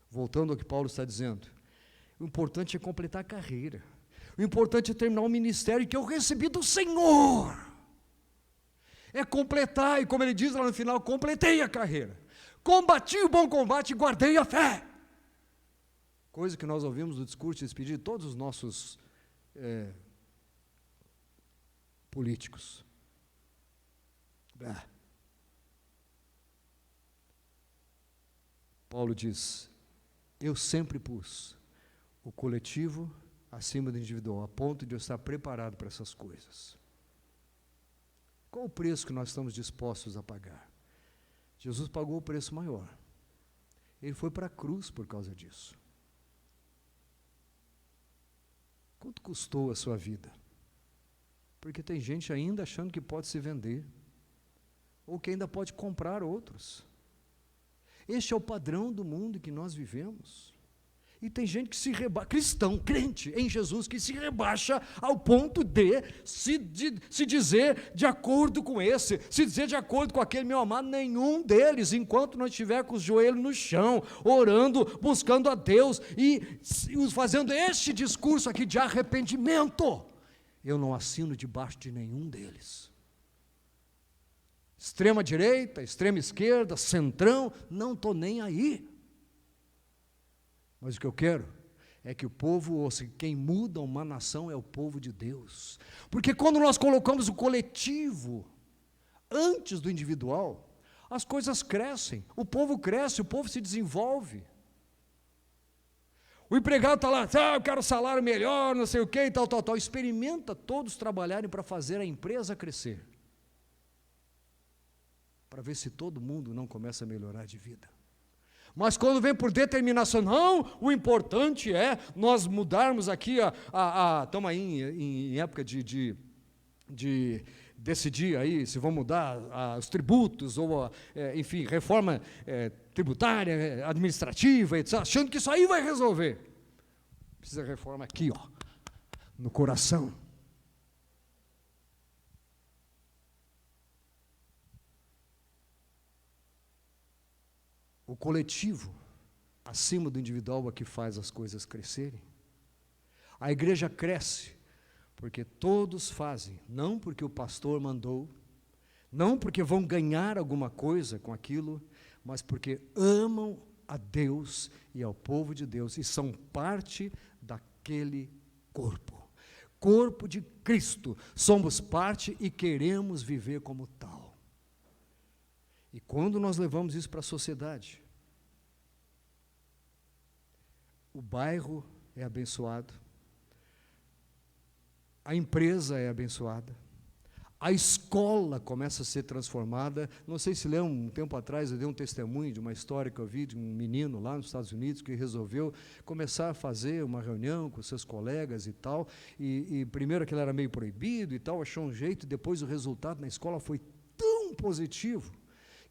Voltando ao que Paulo está dizendo, o importante é completar a carreira, o importante é terminar o ministério que eu recebi do Senhor, é completar, e como ele diz lá no final, completei a carreira, combati o bom combate e guardei a fé, coisa que nós ouvimos no discurso de despedida de todos os nossos políticos. Paulo diz: eu sempre pus o coletivo acima do individual, a ponto de eu estar preparado para essas coisas. Qual o preço que nós estamos dispostos a pagar? Jesus pagou o preço maior. Ele foi para a cruz por causa disso. Quanto custou a sua vida? Porque tem gente ainda achando que pode se vender, ou que ainda pode comprar outros. Este é o padrão do mundo que nós vivemos. E tem gente que se rebaixa, cristão, crente em Jesus, que se rebaixa ao ponto de se dizer de acordo com esse, se dizer de acordo com aquele meu amado. Nenhum deles, enquanto não estiver com os joelhos no chão, orando, buscando a Deus e fazendo este discurso aqui de arrependimento, eu não assino debaixo de nenhum deles. Extrema direita, extrema esquerda, centrão, não estou nem aí. Mas o que eu quero é que o povo ouça que quem muda uma nação é o povo de Deus. Porque quando nós colocamos o coletivo antes do individual, as coisas crescem, o povo cresce, o povo se desenvolve. O empregado está lá, eu quero salário melhor, não sei o quê, tal. Experimenta todos trabalharem para fazer a empresa crescer. Para ver se todo mundo não começa a melhorar de vida. Mas quando vem por determinação, não, o importante é nós mudarmos aqui, estamos aí em época de decidir aí se vão mudar os tributos, ou enfim, reforma tributária, administrativa, etc., achando que isso aí vai resolver. Precisa de reforma aqui, no coração. O coletivo, acima do individual, é que faz as coisas crescerem. A igreja cresce porque todos fazem, não porque o pastor mandou, não porque vão ganhar alguma coisa com aquilo, mas porque amam a Deus e ao povo de Deus e são parte daquele corpo de Cristo. Somos parte e queremos viver como tal. E quando nós levamos isso para a sociedade, o bairro é abençoado, a empresa é abençoada, A escola começa a ser transformada. Não sei se lembram, um tempo atrás eu dei um testemunho de uma história que eu vi de um menino lá nos Estados Unidos que resolveu começar a fazer uma reunião com seus colegas e tal, e primeiro aquilo era meio proibido e tal, achou um jeito, e depois o resultado na escola foi tão positivo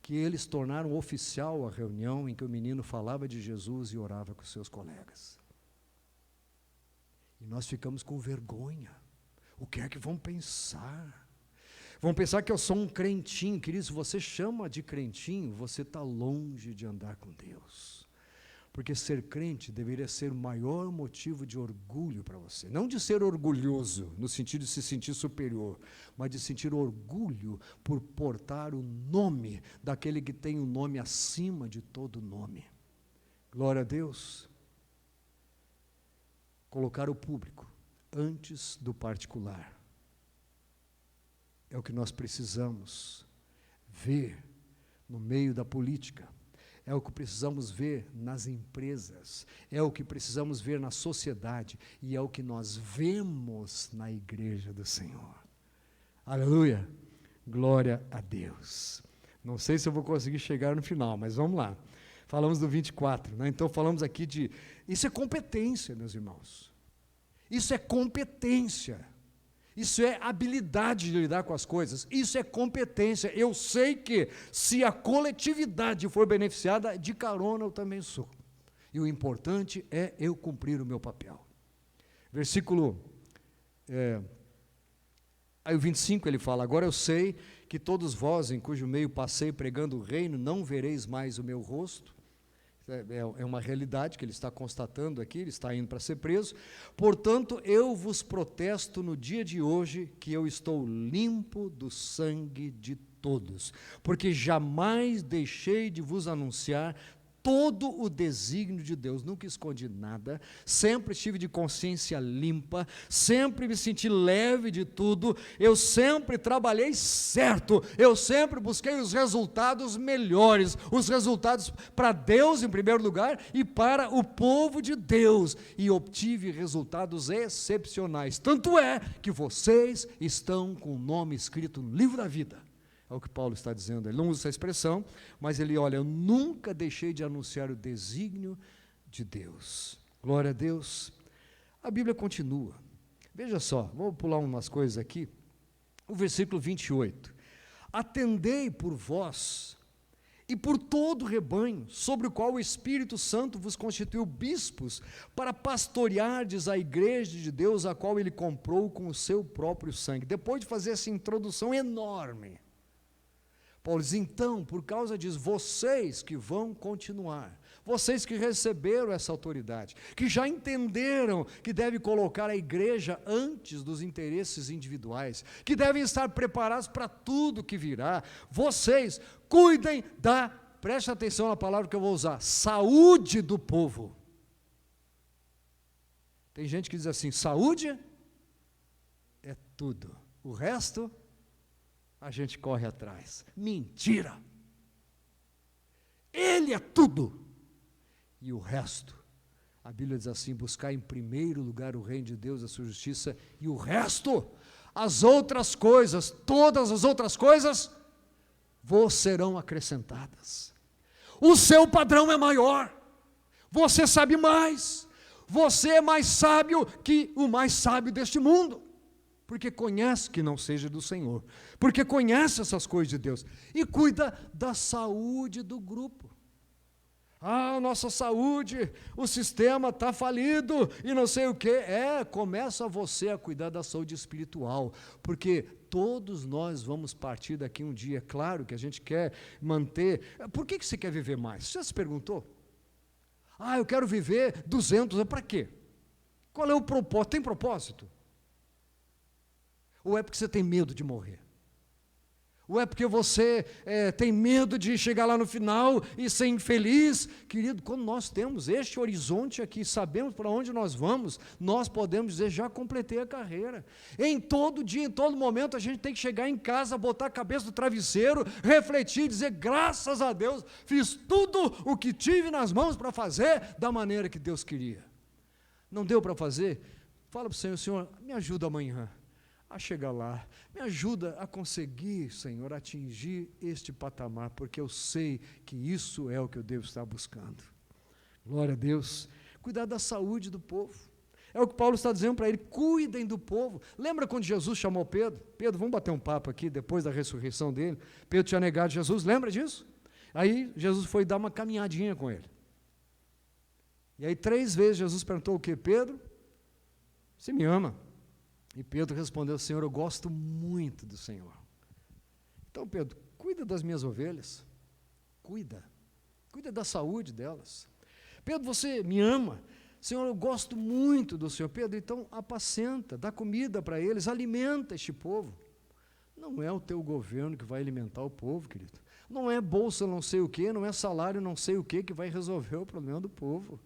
que eles tornaram oficial a reunião em que o menino falava de Jesus e orava com seus colegas. E nós ficamos com vergonha. O que é que vão pensar? Vão pensar que eu sou um crentinho. Querido, se você chama de crentinho, você está longe de andar com Deus. Porque ser crente deveria ser o maior motivo de orgulho para você. Não de ser orgulhoso, no sentido de se sentir superior, mas de sentir orgulho por portar o nome daquele que tem o nome acima de todo nome. Glória a Deus. Colocar o público antes do particular. É o que nós precisamos ver no meio da política, é o que precisamos ver nas empresas, é o que precisamos ver na sociedade, e é o que nós vemos na igreja do Senhor. Aleluia! Glória a Deus. Não sei se eu vou conseguir chegar no final, mas vamos lá. Falamos do 24, né? Então falamos aqui de... Isso é competência, meus irmãos. Isso é competência. Isso é habilidade de lidar com as coisas. Isso é competência. Eu sei que se a coletividade for beneficiada, de carona eu também sou. E o importante é eu cumprir o meu papel. Versículo... Aí o 25 ele fala: agora eu sei que todos vós, em cujo meio passei pregando o reino, não vereis mais o meu rosto. É uma realidade que ele está constatando aqui, ele está indo para ser preso. Portanto, eu vos protesto no dia de hoje que eu estou limpo do sangue de todos, porque jamais deixei de vos anunciar todo o desígnio de Deus. Nunca escondi nada, sempre estive de consciência limpa, sempre me senti leve de tudo, eu sempre trabalhei certo, eu sempre busquei os resultados melhores, os resultados para Deus em primeiro lugar e para o povo de Deus, e obtive resultados excepcionais, tanto é que vocês estão com o nome escrito no livro da vida. É o que Paulo está dizendo. Ele não usa essa expressão, mas ele, olha, eu nunca deixei de anunciar o desígnio de Deus. Glória a Deus. A Bíblia continua. Veja só, vou pular umas coisas aqui. O versículo 28. Atendei por vós e por todo o rebanho, sobre o qual o Espírito Santo vos constituiu bispos, para pastoreardes a igreja de Deus, a qual ele comprou com o seu próprio sangue. Depois de fazer essa introdução enorme, Paulo diz, então, por causa disso, vocês que vão continuar, vocês que receberam essa autoridade, que já entenderam que deve colocar a igreja antes dos interesses individuais, que devem estar preparados para tudo que virá, vocês cuidem da, preste atenção na palavra que eu vou usar, saúde do povo. Tem gente que diz assim, saúde é tudo, o resto a gente corre atrás. Mentira! Ele é tudo. E o resto, a Bíblia diz assim, buscar em primeiro lugar o reino de Deus, a sua justiça, e o resto, as outras coisas, todas as outras coisas, vos serão acrescentadas. O seu padrão é maior, você sabe mais, você é mais sábio que o mais sábio deste mundo, porque conhece que não seja do Senhor, porque conhece essas coisas de Deus, e cuida da saúde do grupo. Ah, nossa saúde, o sistema está falido, e não sei o quê. Começa você a cuidar da saúde espiritual, porque todos nós vamos partir daqui um dia. Claro que a gente quer manter. Por que você quer viver mais? Você já se perguntou? Ah, eu quero viver 200 anos, para quê? Qual é o propósito? Tem propósito? Ou é porque você tem medo de morrer? Ou é porque você tem medo de chegar lá no final e ser infeliz? Querido, quando nós temos este horizonte aqui, sabemos para onde nós vamos, nós podemos dizer, já completei a carreira. Em todo dia, em todo momento, a gente tem que chegar em casa, botar a cabeça no travesseiro, refletir, dizer, graças a Deus, fiz tudo o que tive nas mãos para fazer da maneira que Deus queria. Não deu para fazer? Fala para o Senhor, Senhor, me ajuda amanhã a chegar lá. Me ajuda a conseguir, Senhor, atingir este patamar, porque eu sei que isso é o que eu devo estar buscando. Glória a Deus. Cuidar da saúde do povo. É o que Paulo está dizendo para ele, cuidem do povo. Lembra quando Jesus chamou Pedro? Pedro, vamos bater um papo aqui, depois da ressurreição dele. Pedro tinha negado Jesus, lembra disso? Aí Jesus foi dar uma caminhadinha com ele. E aí 3 vezes Jesus perguntou o quê? Pedro, você me ama? E Pedro respondeu, Senhor, eu gosto muito do Senhor. Então, Pedro, cuida das minhas ovelhas. Cuida da saúde delas. Pedro, você me ama? Senhor, eu gosto muito do Senhor. Pedro, então apacenta, dá comida para eles, alimenta este povo. Não é o teu governo que vai alimentar o povo, querido. Não é bolsa não sei o quê, não é salário não sei o quê que vai resolver o problema do povo.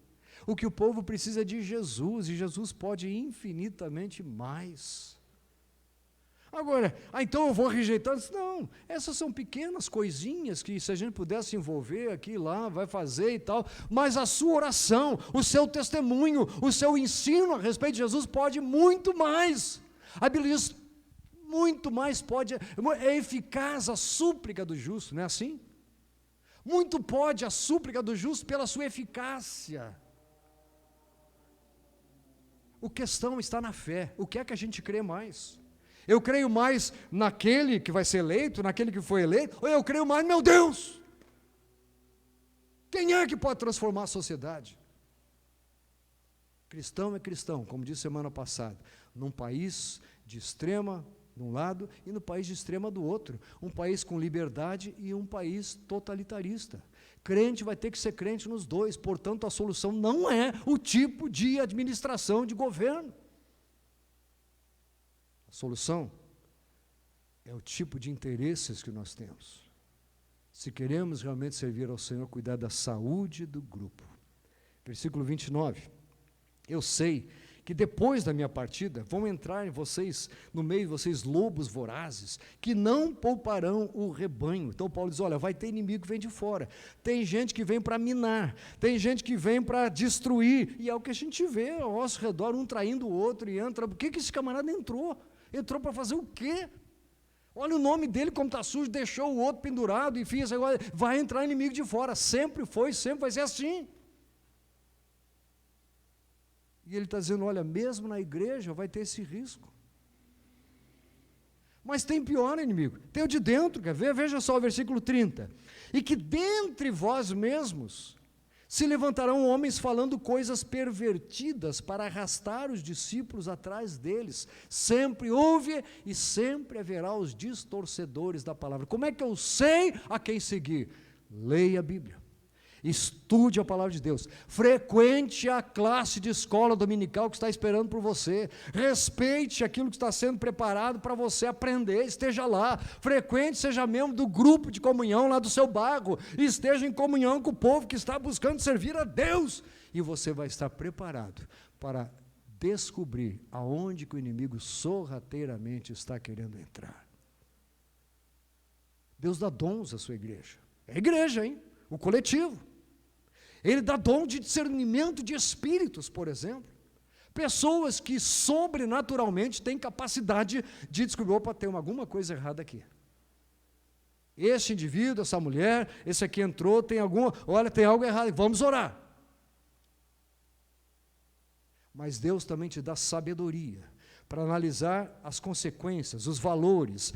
O que o povo precisa é de Jesus, e Jesus pode infinitamente mais. Agora, então eu vou rejeitar? Não, essas são pequenas coisinhas que se a gente pudesse envolver aqui, lá, vai fazer e tal, mas a sua oração, o seu testemunho, o seu ensino a respeito de Jesus pode muito mais. A Bíblia diz, muito mais pode, é eficaz a súplica do justo, não é assim? Muito pode a súplica do justo pela sua eficácia. A questão está na fé, o que é que a gente crê mais? Eu creio mais naquele que vai ser eleito, naquele que foi eleito, ou eu creio mais, meu Deus, quem é que pode transformar a sociedade? Cristão é cristão, como disse semana passada, num país de extrema de um lado e no país de extrema do outro, um país com liberdade e um país totalitarista. Crente vai ter que ser crente nos dois, portanto a solução não é o tipo de administração de governo. A solução é o tipo de interesses que nós temos. Se queremos realmente servir ao Senhor, cuidar da saúde do grupo. Versículo 29. Eu sei que depois da minha partida, vão entrar em vocês, no meio de vocês, lobos vorazes, que não pouparão o rebanho. Então Paulo diz, olha, vai ter inimigo que vem de fora. Tem gente que vem para minar, tem gente que vem para destruir, e é o que a gente vê ao nosso redor, um traindo o outro, e entra, por que esse camarada entrou? Entrou para fazer o quê? Olha o nome dele como está sujo, deixou o outro pendurado, enfim, agora vai entrar inimigo de fora, sempre foi, sempre vai ser assim. E ele está dizendo, olha, mesmo na igreja vai ter esse risco. Mas tem pior inimigo, tem o de dentro, quer ver? Veja só o versículo 30. E que dentre vós mesmos se levantarão homens falando coisas pervertidas para arrastar os discípulos atrás deles. Sempre houve e sempre haverá os distorcedores da palavra. Como é que eu sei a quem seguir? Leia a Bíblia. Estude a palavra de Deus, frequente a classe de escola dominical que está esperando por você, respeite aquilo que está sendo preparado para você aprender, esteja lá, frequente, seja membro do grupo de comunhão lá do seu bairro, esteja em comunhão com o povo que está buscando servir a Deus, e você vai estar preparado para descobrir aonde que o inimigo sorrateiramente está querendo entrar. Deus dá dons à sua igreja, é a igreja, hein? O coletivo. Ele dá dom de discernimento de espíritos, por exemplo. Pessoas que sobrenaturalmente têm capacidade de descobrir, opa, tem alguma coisa errada aqui. Esse indivíduo, essa mulher, esse aqui entrou, tem algo errado, vamos orar. Mas Deus também te dá sabedoria para analisar as consequências, os valores,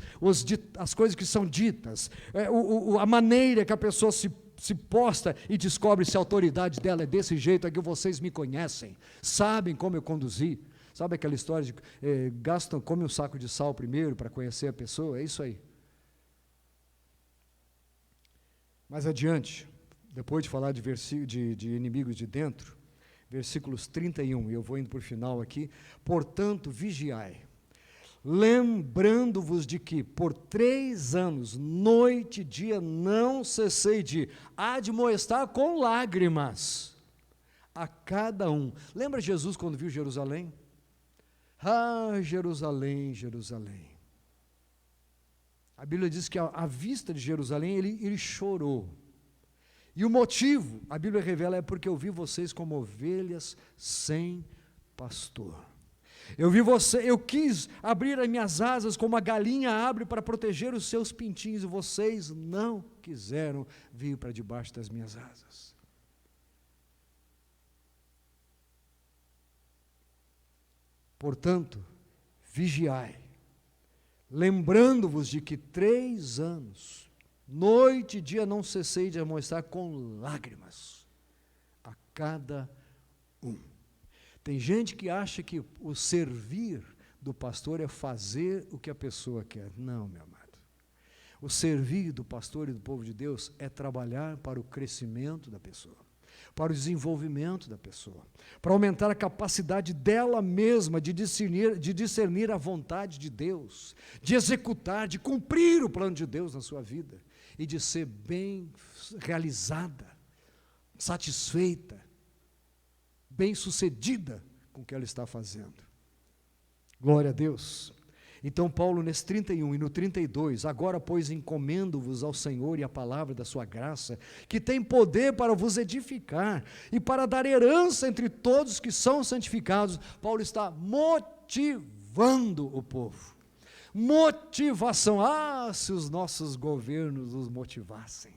as coisas que são ditas, a maneira que a pessoa se posta e descobre se a autoridade dela é desse jeito, é que vocês me conhecem, sabem como eu conduzi. Sabe aquela história de come um saco de sal primeiro para conhecer a pessoa? É isso aí. Mais adiante, depois de falar de inimigos de dentro, versículos 31, e eu vou indo para o final aqui. Portanto, vigiai, lembrando-vos de que por 3 anos, noite e dia, não cessei de admoestar com lágrimas a cada um. Lembra Jesus quando viu Jerusalém? Ah, Jerusalém, Jerusalém. A Bíblia diz que à vista de Jerusalém ele chorou. E o motivo, a Bíblia revela, é porque eu vi vocês como ovelhas sem pastor. Eu quis abrir as minhas asas como a galinha abre para proteger os seus pintinhos, e vocês não quiseram vir para debaixo das minhas asas. Portanto, vigiai, lembrando-vos de que 3 anos, noite e dia, não cessei de amoestar com lágrimas a cada um. Tem gente que acha que o servir do pastor é fazer o que a pessoa quer. Não, meu amado. O servir do pastor e do povo de Deus é trabalhar para o crescimento da pessoa, para o desenvolvimento da pessoa, para aumentar a capacidade dela mesma de discernir a vontade de Deus, de executar, de cumprir o plano de Deus na sua vida e de ser bem realizada, satisfeita, bem-sucedida com o que ela está fazendo. Glória a Deus. Então Paulo, nesse 31 e no 32, agora, pois, encomendo-vos ao Senhor e à palavra da sua graça, que tem poder para vos edificar e para dar herança entre todos que são santificados. Paulo está motivando o povo. Motivação. Se os nossos governos os motivassem.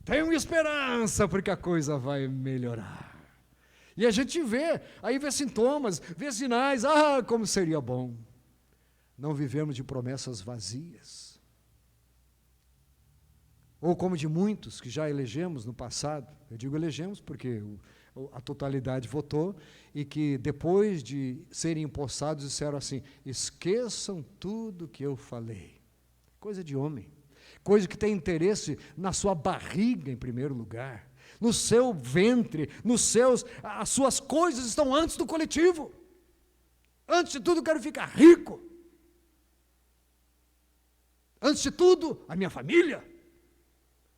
Tenham esperança, porque a coisa vai melhorar. E a gente vê sintomas, vê sinais, como seria bom não vivermos de promessas vazias. Ou como de muitos que já elegemos no passado, eu digo elegemos porque a totalidade votou, e que depois de serem empossados disseram assim: esqueçam tudo que eu falei. Coisa de homem, coisa que tem interesse na sua barriga em primeiro lugar, no seu ventre, as suas coisas estão antes do coletivo. Antes de tudo, eu quero ficar rico. Antes de tudo, a minha família.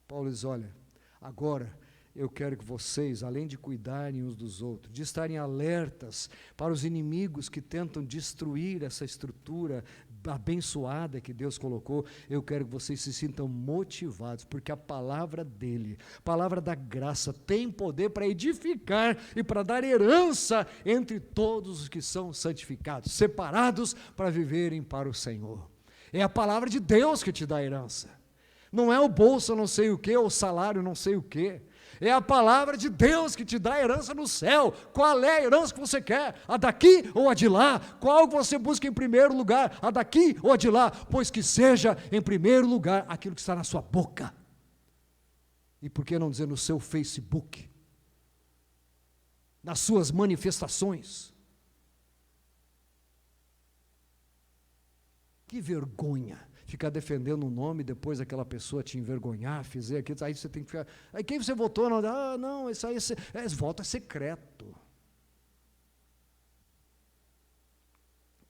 Paulo diz: olha, agora eu quero que vocês, além de cuidarem uns dos outros, de estarem alertas para os inimigos que tentam destruir essa estrutura abençoada que Deus colocou, eu quero que vocês se sintam motivados, porque a palavra dele, a palavra da graça, tem poder para edificar e para dar herança entre todos os que são santificados, separados para viverem para o Senhor. É a palavra de Deus que te dá herança. Não é o bolso não sei o que, ou o salário não sei o que. É a palavra de Deus que te dá herança no céu. Qual é a herança que você quer? A daqui ou a de lá? Qual você busca em primeiro lugar? A daqui ou a de lá? Pois que seja em primeiro lugar aquilo que está na sua boca. E por que não dizer no seu Facebook? Nas suas manifestações. Que vergonha ficar defendendo um nome, depois aquela pessoa te envergonhar, fizer aquilo, aí você tem que ficar, aí quem você votou? Não, isso aí voto é secreto.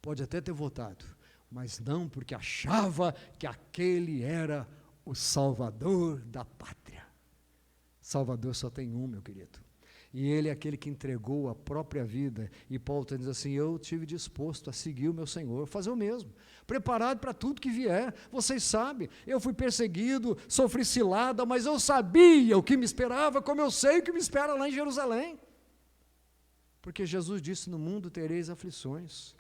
Pode até ter votado, mas não porque achava que aquele era o Salvador da pátria. Salvador só tem um, meu querido. E ele é aquele que entregou a própria vida. E Paulo está dizendo assim: eu estive disposto a seguir o meu Senhor, fazer o mesmo, preparado para tudo que vier. Vocês sabem, eu fui perseguido, sofri cilada, mas eu sabia o que me esperava, como eu sei o que me espera lá em Jerusalém. Porque Jesus disse: no mundo tereis aflições,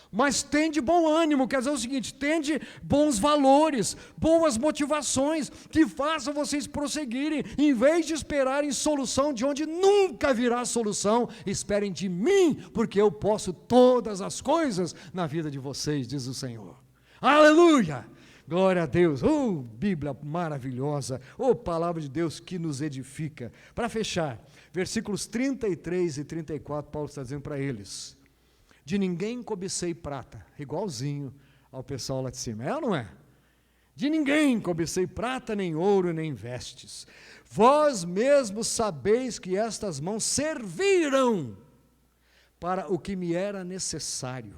mas tende bom ânimo. Quer dizer o seguinte: tende bons valores, boas motivações, que façam vocês prosseguirem, em vez de esperarem solução de onde nunca virá solução, esperem de mim, porque eu posso todas as coisas na vida de vocês, diz o Senhor. Aleluia! Glória a Deus. Bíblia maravilhosa, palavra de Deus que nos edifica. Para fechar, versículos 33 e 34, Paulo está dizendo para eles: de ninguém cobicei prata, igualzinho ao pessoal lá de cima, é ou não é? De ninguém cobicei prata, nem ouro, nem vestes. Vós mesmos sabeis que estas mãos serviram para o que me era necessário.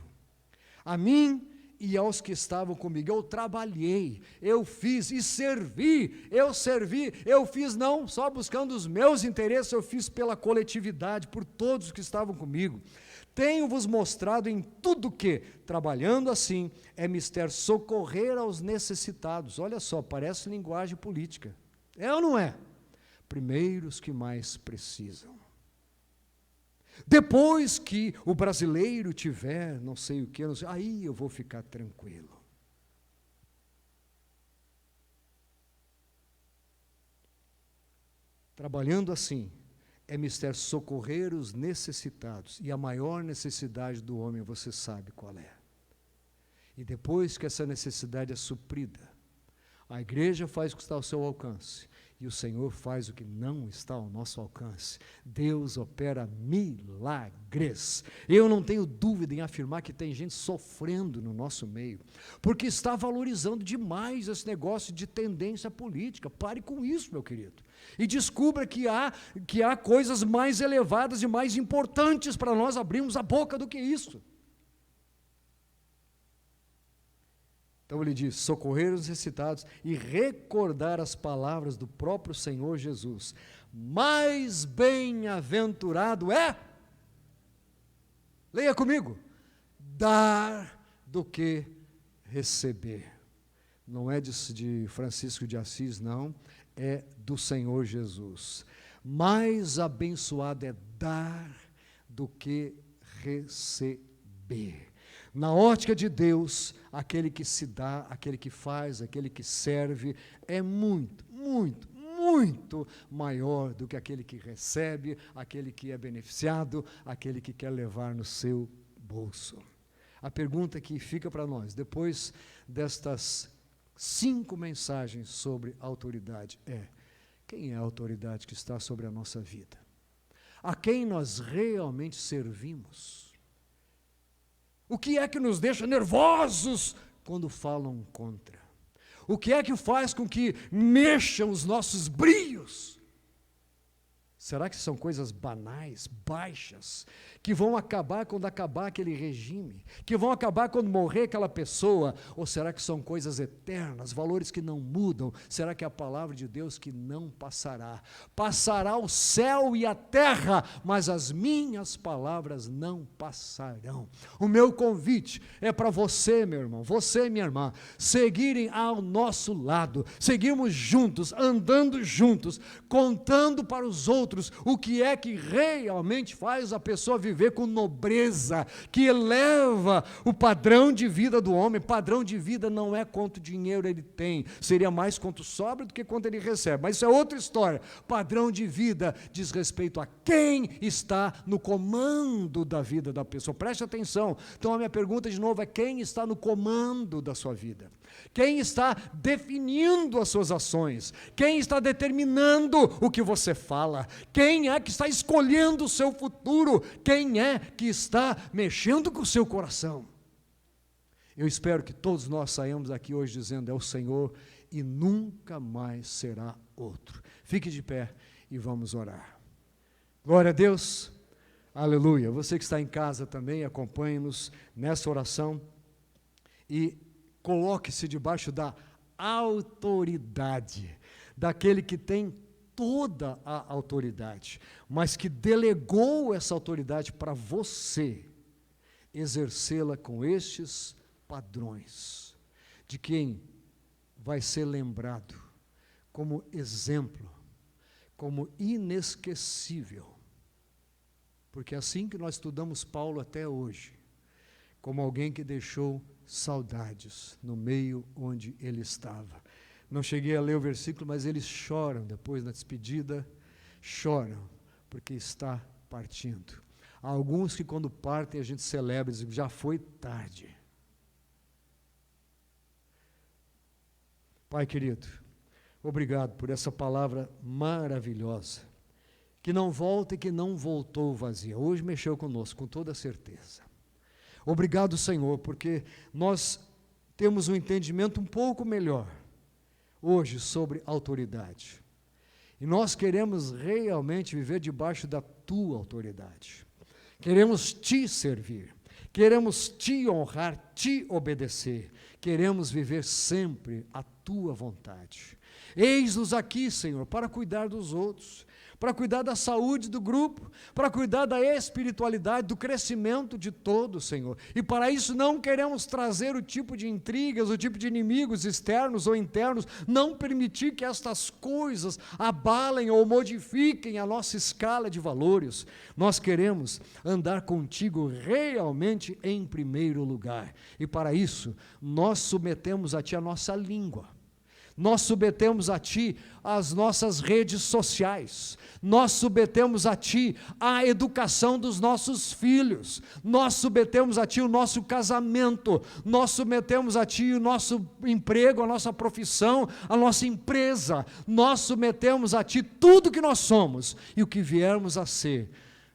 A mim e aos que estavam comigo, eu trabalhei, eu fiz e servi, eu fiz não só buscando os meus interesses, eu fiz pela coletividade, por todos que estavam comigo. Tenho-vos mostrado em tudo que, trabalhando assim, é mister socorrer aos necessitados. Olha só, parece linguagem política. É ou não é? Primeiro os que mais precisam. Depois que o brasileiro tiver não sei o que, aí eu vou ficar tranquilo. Trabalhando assim, é mister socorrer os necessitados. E a maior necessidade do homem, você sabe qual é. E depois que essa necessidade é suprida, a igreja faz o que está ao seu alcance. E o Senhor faz o que não está ao nosso alcance. Deus opera milagres. Eu não tenho dúvida em afirmar que tem gente sofrendo no nosso meio, porque está valorizando demais esse negócio de tendência política. Pare com isso, meu querido. E descubra que há coisas mais elevadas e mais importantes para nós abrirmos a boca do que isso. Então ele diz, socorrer os necessitados e recordar as palavras do próprio Senhor Jesus. Mais bem-aventurado é, leia comigo, dar do que receber. Não é de Francisco de Assis, não, é do Senhor Jesus. Mais abençoado é dar do que receber. Na ótica de Deus, aquele que se dá, aquele que faz, aquele que serve, é muito, muito, muito maior do que aquele que recebe, aquele que é beneficiado, aquele que quer levar no seu bolso. A pergunta que fica para nós, depois destas 5 mensagens sobre autoridade, é: quem é a autoridade que está sobre a nossa vida? A quem nós realmente servimos? O que é que nos deixa nervosos quando falam contra? O que é que faz com que mexam os nossos brios? Será que são coisas banais, baixas, que vão acabar quando acabar aquele regime? Que vão acabar quando morrer aquela pessoa? Ou será que são coisas eternas, valores que não mudam? Será que é a palavra de Deus que não passará? Passará o céu e a terra, mas as minhas palavras não passarão. O meu convite é para você, meu irmão, você, minha irmã, seguirem ao nosso lado, seguirmos juntos, andando juntos, contando para os outros o que é que realmente faz a pessoa viver com nobreza, que eleva o padrão de vida do homem. Padrão de vida não é quanto dinheiro ele tem, seria mais quanto sobra do que quanto ele recebe, mas isso é outra história. Padrão de vida diz respeito a quem está no comando da vida da pessoa. Preste atenção. Então a minha pergunta de novo é: quem está no comando da sua vida? Quem está definindo as suas ações? Quem está determinando o que você fala? Quem é que está escolhendo o seu futuro? Quem é que está mexendo com o seu coração? Eu espero que todos nós saímos aqui hoje dizendo: é o Senhor e nunca mais será outro. Fique de pé e vamos orar. Glória a Deus, aleluia. Você que está em casa também, acompanhe-nos nessa oração e coloque-se debaixo da autoridade daquele que tem toda a autoridade, mas que delegou essa autoridade para você exercê-la com estes padrões, de quem vai ser lembrado como exemplo, como inesquecível, porque é assim que nós estudamos Paulo até hoje, como alguém que deixou saudades no meio onde ele estava. Não cheguei a ler o versículo, mas eles choram depois da despedida, choram porque está partindo. Há alguns que quando partem a gente celebra, diz: já foi tarde. Pai querido, obrigado por essa palavra maravilhosa, que não volta e que não voltou vazia. Hoje mexeu conosco, com toda certeza. Obrigado, Senhor, porque nós temos um entendimento um pouco melhor hoje sobre autoridade. E nós queremos realmente viver debaixo da tua autoridade. Queremos te servir, queremos te honrar, te obedecer, queremos viver sempre a tua vontade. Eis-nos aqui, Senhor, para cuidar dos outros, para cuidar da saúde do grupo, para cuidar da espiritualidade, do crescimento de todos, Senhor. E para isso não queremos trazer o tipo de intrigas, o tipo de inimigos externos ou internos, não permitir que estas coisas abalem ou modifiquem a nossa escala de valores. Nós queremos andar contigo realmente em primeiro lugar. E para isso, nós submetemos a Ti a nossa língua. Nós submetemos a Ti as nossas redes sociais, nós submetemos a Ti a educação dos nossos filhos, nós submetemos a Ti o nosso casamento, nós submetemos a Ti o nosso emprego, a nossa profissão, a nossa empresa, nós submetemos a Ti tudo que nós somos e o que viermos a ser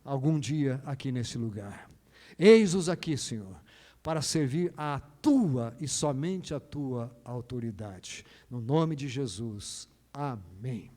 algum dia aqui nesse lugar. Eis-nos aqui, Senhor, para servir a Tua e somente a Tua autoridade. No nome de Jesus, amém.